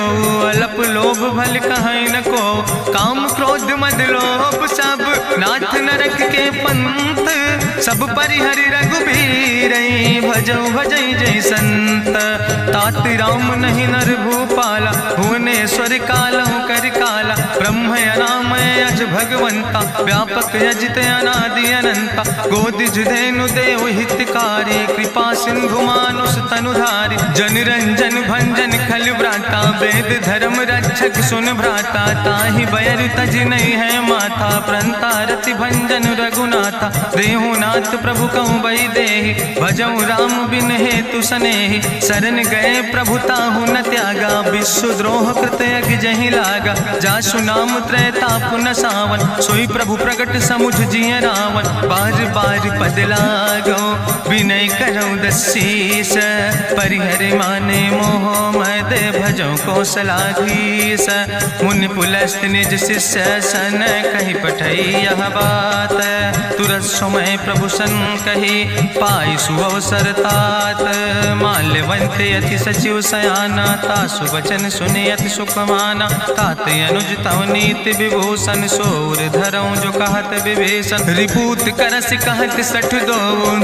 अलप लोभ भल कहीं न को। काम क्रोध मद लोभ सब, नाथ नरक के पंथ। सब परिहरि रघुबीर, भजो भजई जय संत। तात राम नहीं नर भूपाला, भुवनेश्वर कालहु कर काला। ब्रह्म अनामय अज भगवंता, व्यापक यजित अनादि अनंता। गोदिज धेनु देव हितकारी, कृपा सिंधु मानुष तनुधारी। जन रंजन भंजन खल व्राता, वेद धर्म रक्षक सुन भ्राता। ताहि बैर तज नहीं है माथा, प्रंता रति भंजन रघुनाथा। देहु नाथ प्रभु कहूँ बही देहि, भजऊ राम बिन हेतु सनेहि। शरण गए प्रभु ताहु न त्यागा, विश्व द्रोह कृत यज्ञ जहि लागा। जासु नाम त्रैताप न सावन, सोई प्रभु प्रगट समुझ जिय रावण। बार बार पद लागो विनय करो दसीस परिहर माने मोह मद भजो कौशलाधीश मुनि पुलस्त निज शिष्य सन कही पठई यह बात तुरत समय प्रभु सन कही पाई सुअवसर तात माल्यवंत अति सचिव सयाना तासु वचन सुने अति सुख माना तात अनुज तव नीति विभूषण सोर धरऊं जो कहत विभीषण रिपूत करस कहत सठ दो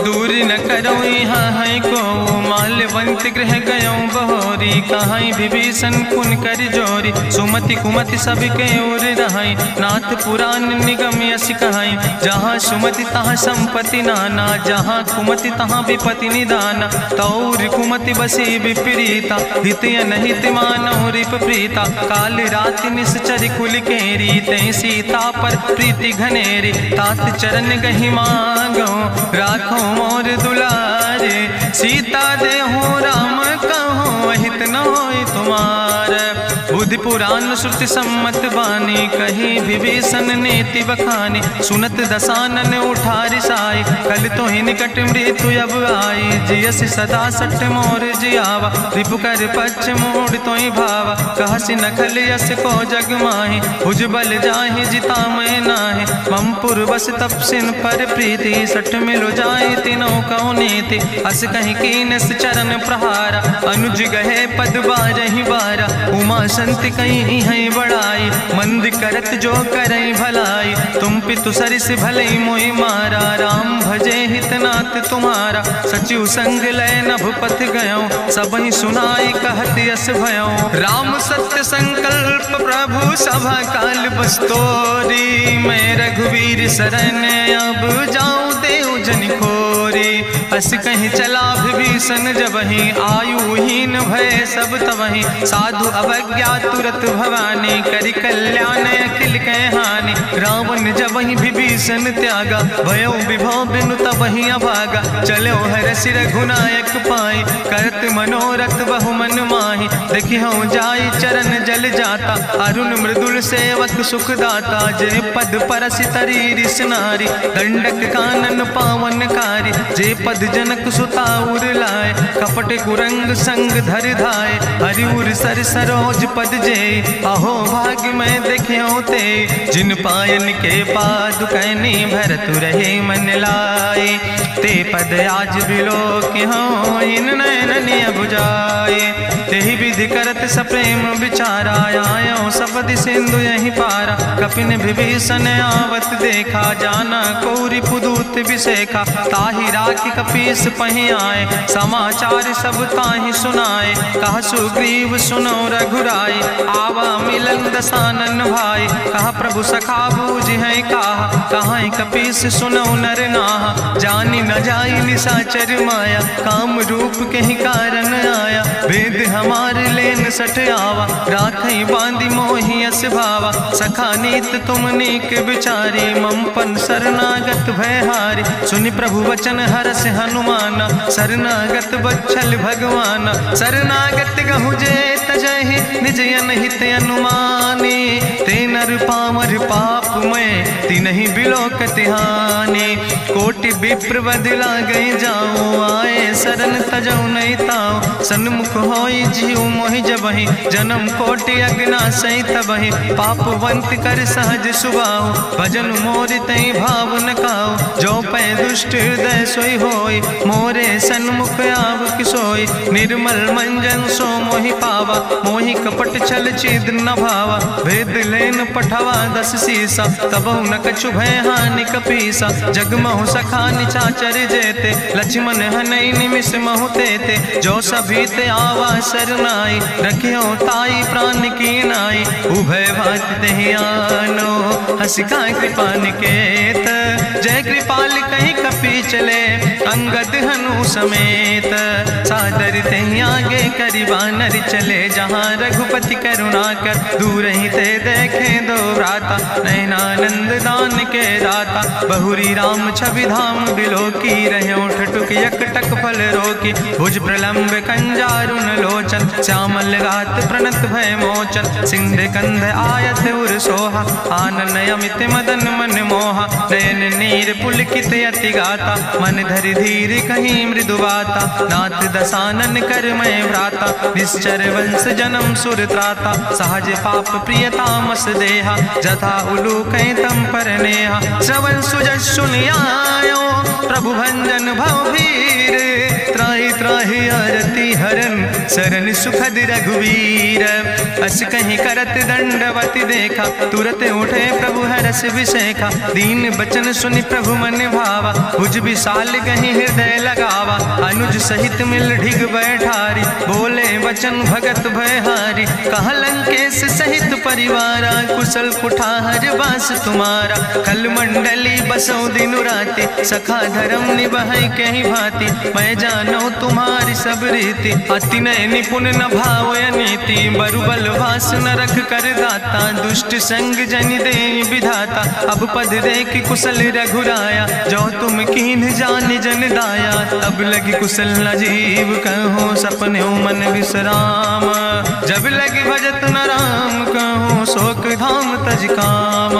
दूर न करो यहाँ है को माल्यवंत गृह गयो बहोरी कहाई विभीषण पुन कर जोरी सुमति कुमति सबके ओर रहाई नाथ पुराण निगम यश कहाई जहाँ सुमति तहाँ संपत्ति नाना जहाँ कुमति तहाँ विपति निदाना तौर कुमति बसी विपरीता हित अनहित मानव रिप प्रीता काल राति निश्चर कुल केरी तै सीता पर प्रीति घनेरी तात चरण गहि मांगो राखो मोर दुलारे सीता दे हो राम कहो अहित न होय तुम्हार बुद्धि पुराण श्रुति सम्मत बानी कही विभीषण नीति बखानी सुनत दसानन उठारि साई कल तो ही निकट मृत्यु अब आई जियस सदा सट मोर जियावा रिपु कर पक्ष मोड़ तो ही भावा कहसी नखल यस को जग माही भुज बल जाहि जिता मैं नाही ममपुर बस तपसिन पर प्रीति सठ मिलो जाए तीनों कौ नीति अस कहीं कीनस चरण प्रहारा अनुज गहे पद बारहि बारा उमा संत कहीं है बड़ाई मंद करत जो करई भलाई तुम पितु सरिस भले मोहि मारा राम भजे हितनाथ तुम्हारा सचिव संग लय नभ पथ गयो सबहि सुनाई कहत यस भयो राम सत्य संकल्प प्रभु सभा काल बस्तोरी मैं रघुवीर शरण अब जाऊं देव जन खोरी अस कहीं चला विभीषण जबहि आयुहीन भय सब तबहि साधु अवज्ञा तुरत भवानी करि कल्याण अखिल कह हानि रावण जबहि विभीषण त्यागा भयो विभव बिनु तबहि अभागा चलो हरसि रघुनायक पाई करत मनोरथ बहु मन माहि देखियो जाई चरण जल जाता अरुण मृदुल सेवक सुख दाता जे पद परसि तरी रिस नारी दंडक कानन पावन कारी जे पद जनक सुता उर लाए कपट कुरंग संग धर धाय हरिउर सर सरोज पद जे अहो भाग्य में देखियो ते जिन पायन के पादु कहनी भरत रहे मन लाए ते पद आज बिलोक हो इन नयन बुझाए तेहि विधि करत सप्रेम विचारा आयो सपदि सिंधु यही पारा कपिन विभीषण आवत देखा जाना कौरि पुदूत विशेखा ताहि राखी कपीस पहि आए समाचार सब ताहि सुनाए कहा सुग्रीव सुनो रघुराई आवा मिलन दसानन भाई कहा प्रभु सखा बूझ है कहा कपीस सुनो नर नाहा जानी न जाई निशाचर माया काम रूप के ही कारण आया वेद हमार लेन सठ आवा राखई बांधी मोहि अस भावा सखा नीत तुम नीक विचारी ममपन शरणागत भय हारी सुनि प्रभु वचन हरस हनुमाना शरणागत बच्छल भगवाना शरणागत गहु जे तजहि निज अनहित अनुमानी ते नर पामर पाप में तिनहि बिलोकत हानि कोटि विप्र बदला गई जाऊं आए शरण तजौ नहीं ताऊं सन्मुख होई जीव मोहि जबहि जन्म कोटि अग्ना सही तबहि पापवंत कर सहज सुभाऊ भजन मोर तई भाव न खाओ जो पै दुष्ट हृदय सोई होई मोरे सन्मुख आव किसोई निर्मल मंजन सो मोहि पावा मोहि कपट छल छिद न भावा भेद लेन पठवा दस सीसा तबहु न कछु भय हानि कपीसा जगमहु सखा निचाचर जेते लक्ष्मण हनई निमिष महु तेते जो सभी ते आवा सरनाई रखियो ताई प्राण की नाई उभय भात तेहि आनो हसिका कृपा निकेत जय कृपाल कहीं कपी चले अंगद हनु समेत सादर तेहि आगे करि बानर चले जहाँ रघुपति करुणा कर दूर ही ते देखे दो भ्राता नयनानंद दान के दाता बहुरी राम छवि धाम बिलोकी रह्यो ठटुक यकटक फल रोकी भुज प्रलंब कंजारुन लोचन श्यामल गात प्रणत भय मोचन सिंध कंध आयत उर सोहा आनन अमित मदन मन मोहा नयन वीर पुलकित अति गाता, मन धरि धीर कहीं मृदु बाता, नाथ दसानन कर मैं भ्राता, निश्चर वंश जन्म सुर त्राता, सहज पाप प्रिय तामस देहा, जथा उलूक तम पर नेहा, श्रवण सुजस सुनियायो प्रभु भंजन भवभीर, त्राहि त्राहि आरती हरन शरण सुखद रघुवीर, अस कहीं करत दंडवत देखा, तुरत उठे प्रभु हरस विषेखा, दीन बचन सुनि प्रभु मन भावा, भुज विशाल कहीं हृदय लगावा, अनुज सहित मिल ढिग बैठारी, बोले वचन भगत भयहारी, कहा लंकेश सहित परिवारा, कुशल कुठार वास तुम्हारा, कल मंडली बसो दिनु राति, सखा धर्म निभाई कहीं भांति, मैं जानो तुम्हारी सब रीति, अति नय निपुण न भाव नीति, बरुबल वास न रख कर दाता, दुष्ट संग जन दे विधाता, अब पद देख कुशल रघुराया, जो तुम कीन जान जन दाया, तब लगी कुशल न जीव कहो, सपने मन विश्राम, जब लगी भजत न राम कहो, शोक धाम तज काम,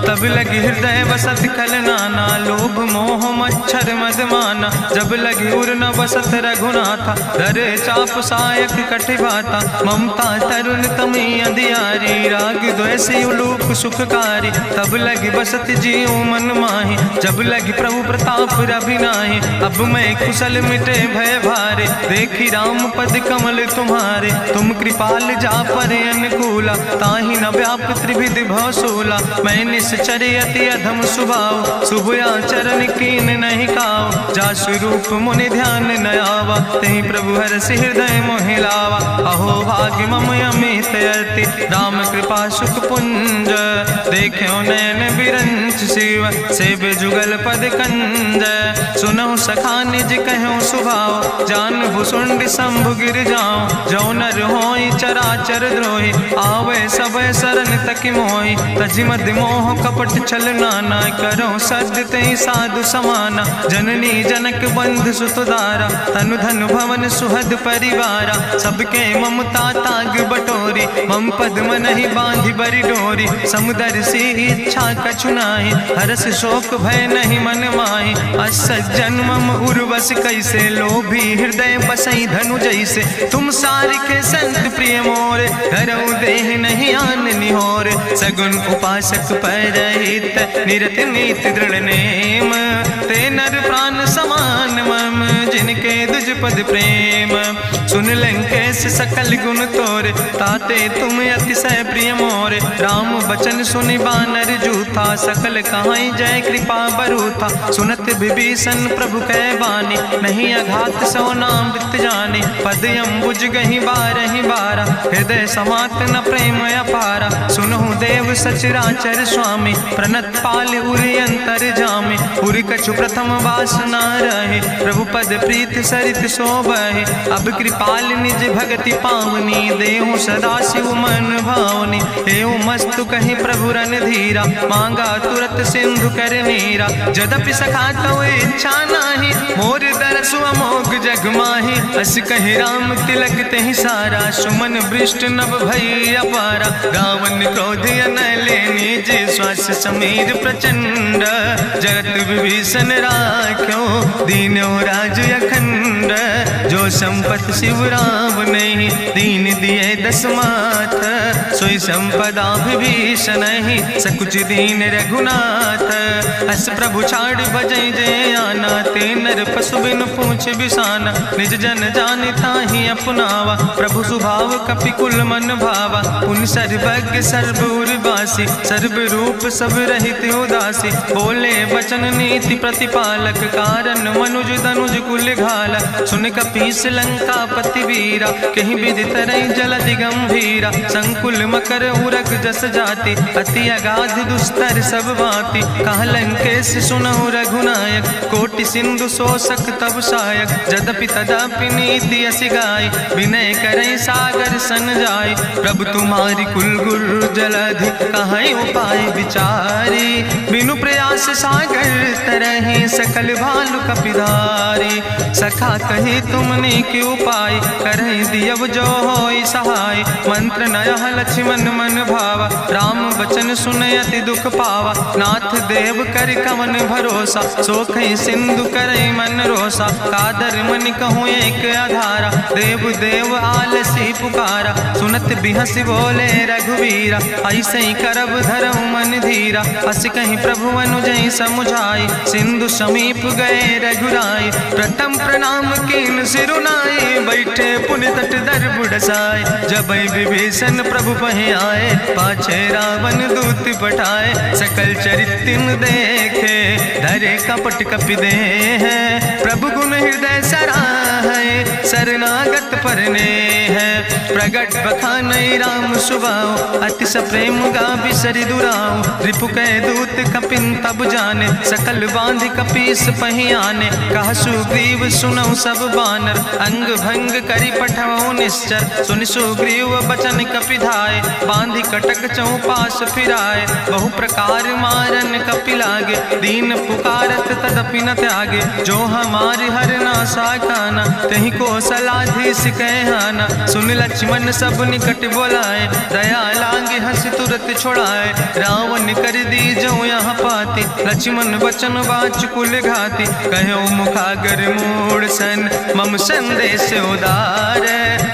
तब लगी हृदय बसत खल नाना, लोभ मोह मच्छर मद माना, जब लगी उर न बसत रघुनाथा, धरे चाप सायक कटिभाता, ममता तरुण तमी अंधियारी, राग द्वेष उलूक सुखकारी, तब लगी बसत जीव मन माही, जब लगी प्रभु प्रताप रभिनाही, अब मैं कुशल मिटे भय भारे, देखी राम पद कमल तुम्हारे, तुम कृपाल जा पर अनुकूला, ताहि न व्याप त्रिविध भवसूला, मैं निश्चर अति अधम स्वभाव, शुभ आचरण कीन नहीं काव, जा स्वरूप मुनि ध्यान न आवा, तहि प्रभु हरष हृदय मोहि लावा, अहो भाग्य मम अमित अति, राम कृपा सुख पुंज, देखो नैन बिरंच शिव, सेव जुगल पद कंज, सुनहु सखा निज कहो सुभाव, जान भुसुंड शंभु गिर जाओ, जो नर होई चराचर द्रोही, आवे सब शरण तक मोहि, तजि मद मोह कपट छल नाना, करो सद्य तेहि साधु समाना, जननी जनक बंधु सुतदारा, तनु धन भवन सुहद परिवारा, सबके ममता ताग बटोरी, मम पद मनहि बांधि बरि डोरी, समुदर सी इच्छा कछु नाही, हरस शोक भय नहीं मन माही, असज्जन मम उर्वश कैसे, लोभी हृदय बसई धनु जैसे, तुम सारिके संत प्रिय मोरे, धरऊ देह नहीं आन निहोर, सगुन उपासक परहित, निरत नीति दृढ़ नेम, ते नर प्राण समान मम, जिनके दुज पद प्रेम, सुन लंकेश सकल गुण तोरे, ताते तुम अतिशय प्रिय मोरे, राम बचन सुनि बानर जूथा, सकल कहाई जय कृपा बरूथा, सुनत विभीषण प्रभु कै बानी, नहीं अघात सो नाम वृत जाने, पद अम्बुज गहि बारहि बारा, हृदय समात न प्रेम अपारा, सुनहु देव सचराचर स्वामी, प्रणत पाल उरि अंतर जामे, उरि कछु प्रथम वासना रहे, प्रभु पद प्रीत सरित शोभहे, अब कृपाल निज भगति पावनी, देहु सदा शिव मन भावनी, एवं मस्तु कहीं प्रभु रन धीरा, मांगा तुरत सिंधु कर नीरा, जदपि सखा तो इच्छा नाही, मोर दरसु अमोघ जग माही, अस कहि राम तिलक तेहि सारा, सुमन वृष्ट नभ भई अपारा, गावन क्रोध अनले निज, श्वास समीर प्रचंड, जगत विभीषण राख्यो, दीनो राज अखंड, जो संपत शिव राम नहीं, दीन दिए दस माथ, सोई संपदा विभीषण नहीं, सकुच दीन रघुनाथ, अस प्रभु छाड़ भजई जय आना, ते नर पशु बिन पूछ बिसाना, निज जन जान ताहि अपनावा, प्रभु स्वभाव कपि कुल मन भावा, पुन सर्वज्ञ सर्वउर्वासी, सर्व रूप सब रहित उदासी, बोले वचन नीति प्रतिपालक, कारण मनुज धनुज कुल घाला, सुन कपीस लंका पति वीरा, कहीं विधि तरई जलधि गंभीरा, संकुल मकर उरग जस जाति, अति अगाध दुस्तर सब भांति, कहा लंकेश सुनहु रघुनायक, कोटि सिंधु शोषक तब सा सुखायक जदपि तदपि नीति असि गाय विनय करई सागर सन जाय प्रभु तुम्हारी कुल गुरु जलधि कहीं उपाय विचारी बिनु प्रयास सागर तरहि सकल भालु कपिधारी सखा कही तुमने के उपाय करहि दियव जो होई सहाय मंत्र नयह लक्ष्मण मन भावा राम वचन सुनयति दुख पावा नाथ देव कर कवन भरोसा सोखई सिंधु करई मन रोसा कादर मन कहूँ एक आधारा देव देव आलसी पुकारा सुनत बिहस बोले रघुवीरा ऐसे ही करब धरऊ मन धीरा अस कहीं प्रभु अनुजय समुझाई सिंधु समीप गए रघुराई प्रथम प्रणाम कीन सिरुनाई बैठे पुनि तट दर बुढ़साए जब विभीषण प्रभु पहे आए पाछे रावण दूत पठाए सकल चरित्र देखे धरे कपट कपि दे है प्रभु गुण हृदय सराहै शरणागत परने है प्रगट बखानई राम सुभाव अति सप्रेम गा बिसरि दुराव रिपु कै दूत कपिन तब जाने सकल बांधि कपीस पहि आने कह सुग्रीव सुनऊ सब बानर अंग भंग करि पठवऊ निश्चर सुनि सुग्रीव बचन कपिधाय बांधि कटक चौपास फिराए बहु प्रकार मारन कपि लागे दीन पुकारत तदपि न त्यागे जो हमारी हर ना साकाना तही को सलाधीस कहना सुन लक्ष्मण सब निकट बोलाए दया लागे हंस तुरत छोड़ाए रावण कर दी जो यहाँ पाती लक्ष्मण बचन बाच कुल घाती कहो मुखागर मूड सन मम संदेश उदार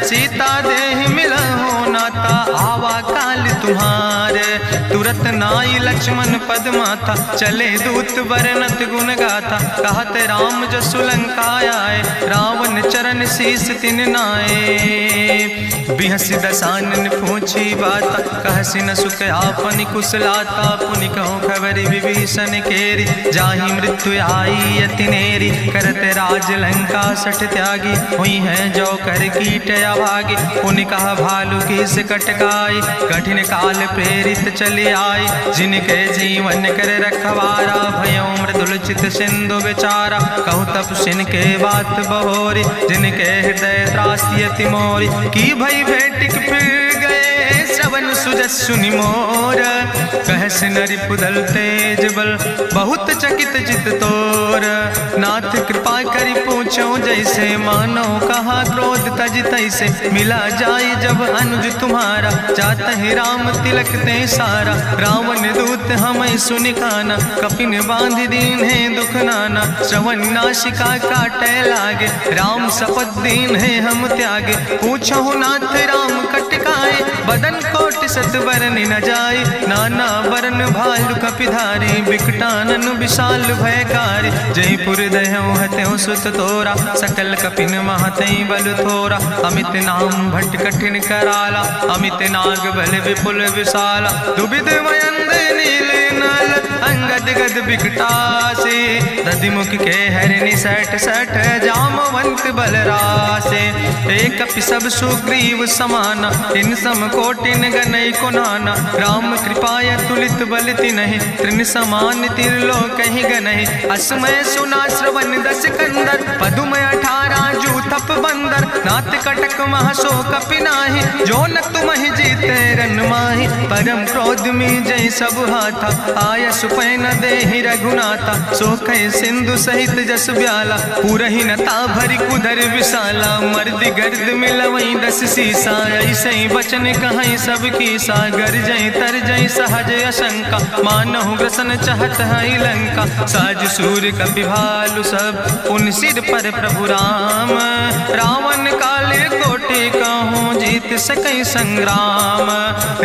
सीता देह मिला हो नाता आवा काल तुम्हारे तुरत नाई लक्ष्मण पद माथा चले दूत बरनत गुण गाथा कहत राम जसु लंका आए रावण चरण शीस तिन नाए बिहस दसानन पूछी बात कहसी न सुख आपन कुशलाता पुनि कहूँ खबर विभीषण केरी जाहि मृत्यु आई यति नेरी करत राज लंका सठ त्यागी हुई है जो कर कीट अभागी पुनि कहा भालू की से कटकाई कठिन काल प्रेरित चली आई जिनके जीवन कर रखवारा भयो मृदुल चित सिंधु विचारा कहु तप सिन के बात बहोरी जिनके हृदय त्रासियति मोरी की भई भेटिक फिर गए श्रवण सुजस्सु निमोर कहस नरि पुदल तेज बल बहुत चकित चित तोर नाथ कृपा करि पूछो जैसे मानो कहा क्रोध तज तैसे मिला जाए जब अनुज तुम्हारा जात है राम तिलक ते सारा रावण दूत हमें सुनिकाना कपिन बांध दीन है दुख नाना श्रवण नाशिका काटे लागे राम शपथ दीन है हम त्यागे पूछो नाथ राम कटकाए बदन कोट सत वरन न जाए नाना वरन भालु कपिधारी विकटानन विशाल भयकारी जयपुर दह्यों हत्यों सुत तोरा सकल कपिन महतई बल थोरा अमित नाम भट्ट कठिन कराला अमित नाग बल विपुल विशाला दुबिद मयंद नील नल अंगद गद विकटासे दधिमुख के हरिणि सठ सठ जामवंत बलरासे एक कपि सब सुग्रीव समाना इन सम कोटिन गनई को नाना राम कृपाय तुलित बल तिनहि त्रिन समान तिरलोक ही गनहि असमय सुना श्रवण दस कंदर पदुम 18 जूथप बंदर नाथ कटक महसो कपि नाही जो न तुम ही जीते रन माही परम क्रोध में जय सब हाथा आय सुपै न देहि रघुनाथा सोखे सिंधु सहित जस ब्याला पूरहि नता भरि कुधर विशाला मर्द गर्द मिलवई 10 सीसा ऐसे बचन कहीं सब की सागर जय तर जय सहज अशंका मानहु ग्रसन चाहत है लंका साज सूर कपि भालु सब उन सिर पर प्रभु राम रावण काले कोटि कहूँ जीत सकई संग्राम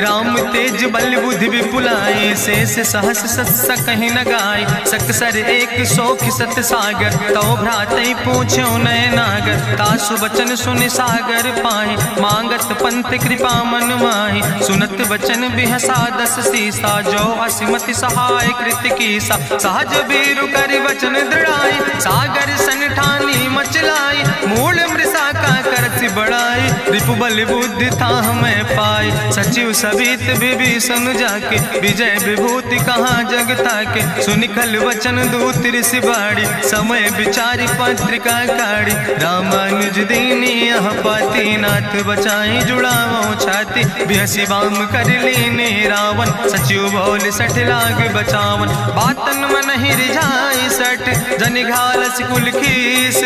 राम तेज बल बुद्धि विपुलाई शेष सहस सत्स कहीं न गाय सकसर 100 सत सागर तो भ्रातई पूछो नय नागर तासु बचन सुनि सागर पाहि मांगत पंथ कृपा मन माहि सुनत बचन बिहसा 10 सीसा जो असिमति सहाय कृत कीसा सहज बीरु करि वचन दृढ़ाई सागर सन ठानी मचलाई मूल मृषा का करसि बड़ाई रिपु बल बुद्धि था हमें पाई, सचिव सवित विभीषण जाके, विजय विभूति कहाँ जग ताके, सुनिखल वचन दूत ऋषि बाड़ी, समय विचारी पत्रिका काढ़ी, रामानुज दीनी यह पाती, नाथ बचाई जुड़ावो छाती, बिहसी बाम कर लीने रावण, सचिव बोल सठ लाग बचावन, बातन मन ही रिझाई सठ, जन घालस कुल खीस,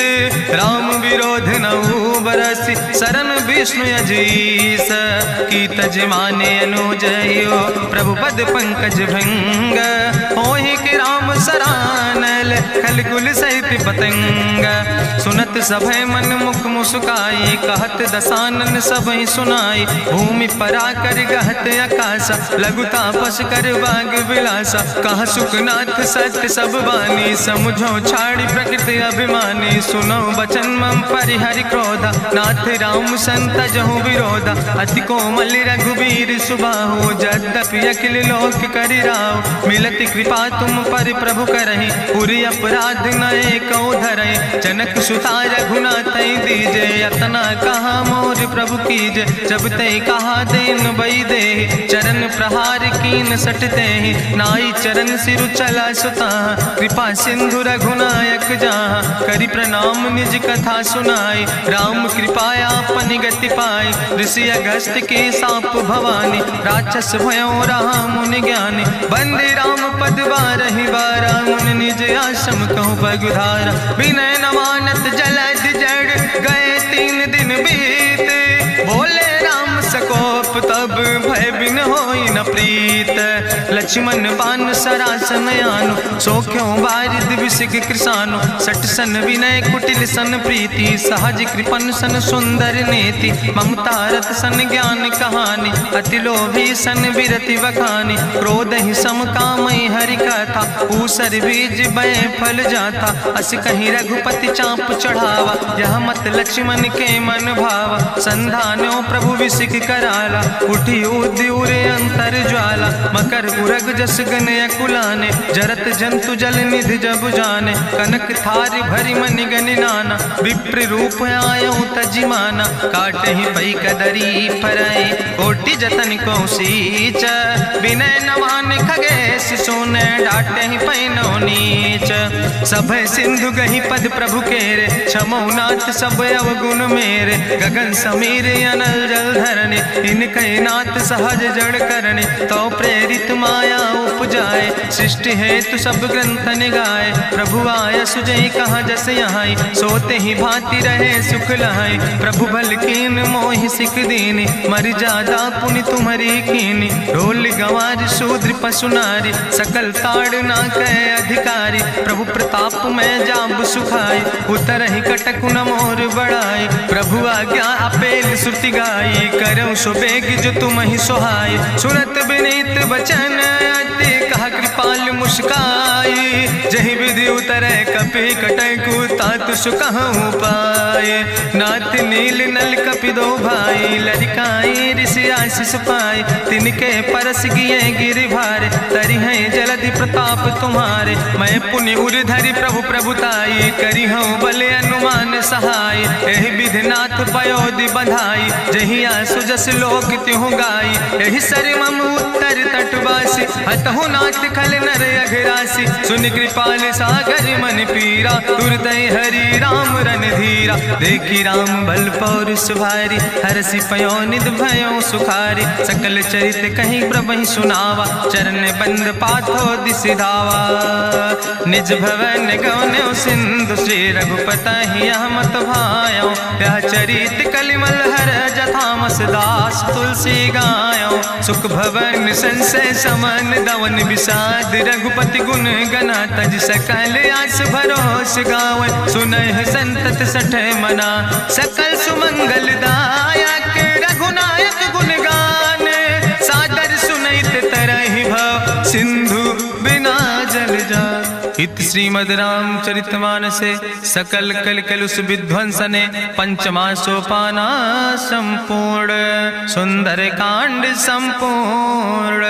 राम विरोध नऊ बरसी, शरण विष्णु अजीस, की तज माने अनुजयो, प्रभु पद पंकज भंग, होहि के राम सरानल, खल कुल सहित पतंग, सुनत सभय मन मुख मुस्काई, कहत दसानन सबहि सुनाई, भूमि परा कर गहत आकाशा, लघु तापस कर बाग विलासा, कहा सुखनाथ सत्य सब बानी, समुझो छाड़ी प्रकृति अभिमानी, सुनो बचन मम परिहरि क्रोधा, नाथ राम संत जहु विरोधा, अति कोमल रघुबीर सुबाहु, यद्यपि अखिल लोक करि राव, मिलति कृपा तुम पर प्रभु करहि, पुरि अपराध नए कौ धरहि, जनक सुता रघुनाथ दीजे, यतना कहा मोर प्रभु कीजे, जब ते कहा देन बई दे, चरण प्रहार कीन सटते, नाई चरण सिरु चला सुता, कृपा सिंधु रघुनायक जहाँ, करि प्रणाम निज कथा सुनाई, राम कृपाया अपनी गति पाई, ऋषि अगस्त के साप भवानी, राक्षस भयो रहा मुनि ज्ञानी, बंदे राम पद बारहि बारा, मुनि निज आश्रम कहु पगुधारा, विनय न मानत जलद जड़, गए 3 दिन बीते, बोले राम सकोप तब भय बिन होई न प्रीत, लक्ष्मण बान सरासन आनु, सोख्यो बारिद विसिक कृसानु, सठ सन विनय कुटिल सन प्रीति, सहज कृपन सन सुंदर नेति, ममता रत सन ज्ञान कहानी, अति लोभी सन विरति बखानी, क्रोध ही सम कामई हरि कथा, ऊसर बीज बय फल जाता, अस कहीं रघुपति चाप चढ़ावा, यह मत लक्ष्मण के मन भावा, संधानो प्रभु विसिक कराला, उठी उद्युरे अंतर ज्वाला, मकर उरग जस गन अकुलाने, जरत जंतु जल निधि जब जाने, कनक थारी भरी मनि गनि नाना, विप्र रूप आयो तजिमाना, काटे ही पई कदरी फरई, कोटि जतन को सींच, विनय नवान खगेश सोने, डाटे ही पैनो नीच, सब सिंधु गही पद प्रभु केरे, क्षमो नाथ सब अवगुण मेरे, गगन समीर अनल जल धरने, इनके नाथ सहज जड़ करने, तो प्रेरित माया उपजाए, सृष्टि हेतु सब ग्रंथ निगाए, प्रभु आय सुजई कहा जस यहाँ, सोते ही भांति रहे सुख लहाई, प्रभु भल कीन मोहि सिख दीनी, मर जादा पुनि तुम्हारी कीनी, ढोल गंवार शूद्र पशु नारी, सकल ताड़ ना कहे अधिकारी, प्रभु प्रताप में जाब सुखाई, उतर ही कटक न मोर बड़ाई, प्रभु आज्ञा अपेल श्रुति गाई, करऊँ सो बेग जो तुम ही सोहाई, सुनत विनीत बचन अति, कहा कृपाल मुस्काई, जही विधि उतरे कपि कटकु, तात सुकहु पाए, नाथ नील नल कपि दो भाई, लरिकाई ऋषि आशीष पाए, तिनके परस गिए गिरि भारे, तरि हैं जलधि प्रताप तुम्हारे, मैं पुनि उर धरि प्रभु प्रभुताई, करी हूँ बल अनुमान सहाय, एहि विधिनाथ पयोधि बधाई, जहिया सुजस लोक त्यों गाई, एहि सर मम उत्तर तटवासी, हतहु नाथ खल नर अघरासी, सुन कृपाल सागर मन पीरा, तुरतै हरि राम रन धीरा, देखी राम बल पौरुष भारी, हरसि पयो निध भयो सुखारी, सकल चरित कहीं प्रभु सुनावा, चरण बंद पाथो दिसि धावा, निज भवन गौन्यो सिंधु, श्री रघुपति मत भायो, यह चरित कलिमल हर जथामस दास तुलसी गायो, सुख भवन संसय समन दवन विषाद, रघुपति गुण गना तज सकल आस भरोस गावे, सुनहि संतत सठ मना, सकल सुमंगल दायक, रघुनायक गुण गाने, सादर सुनैत तरहि भव, सिंधु बिना जल जा, इत श्रीमद् रामचरितमानसे, सकल कल कलुष विध्वंसने, पंचमा सोपाना संपूर्ण, सुंदर कांड संपूर्ण।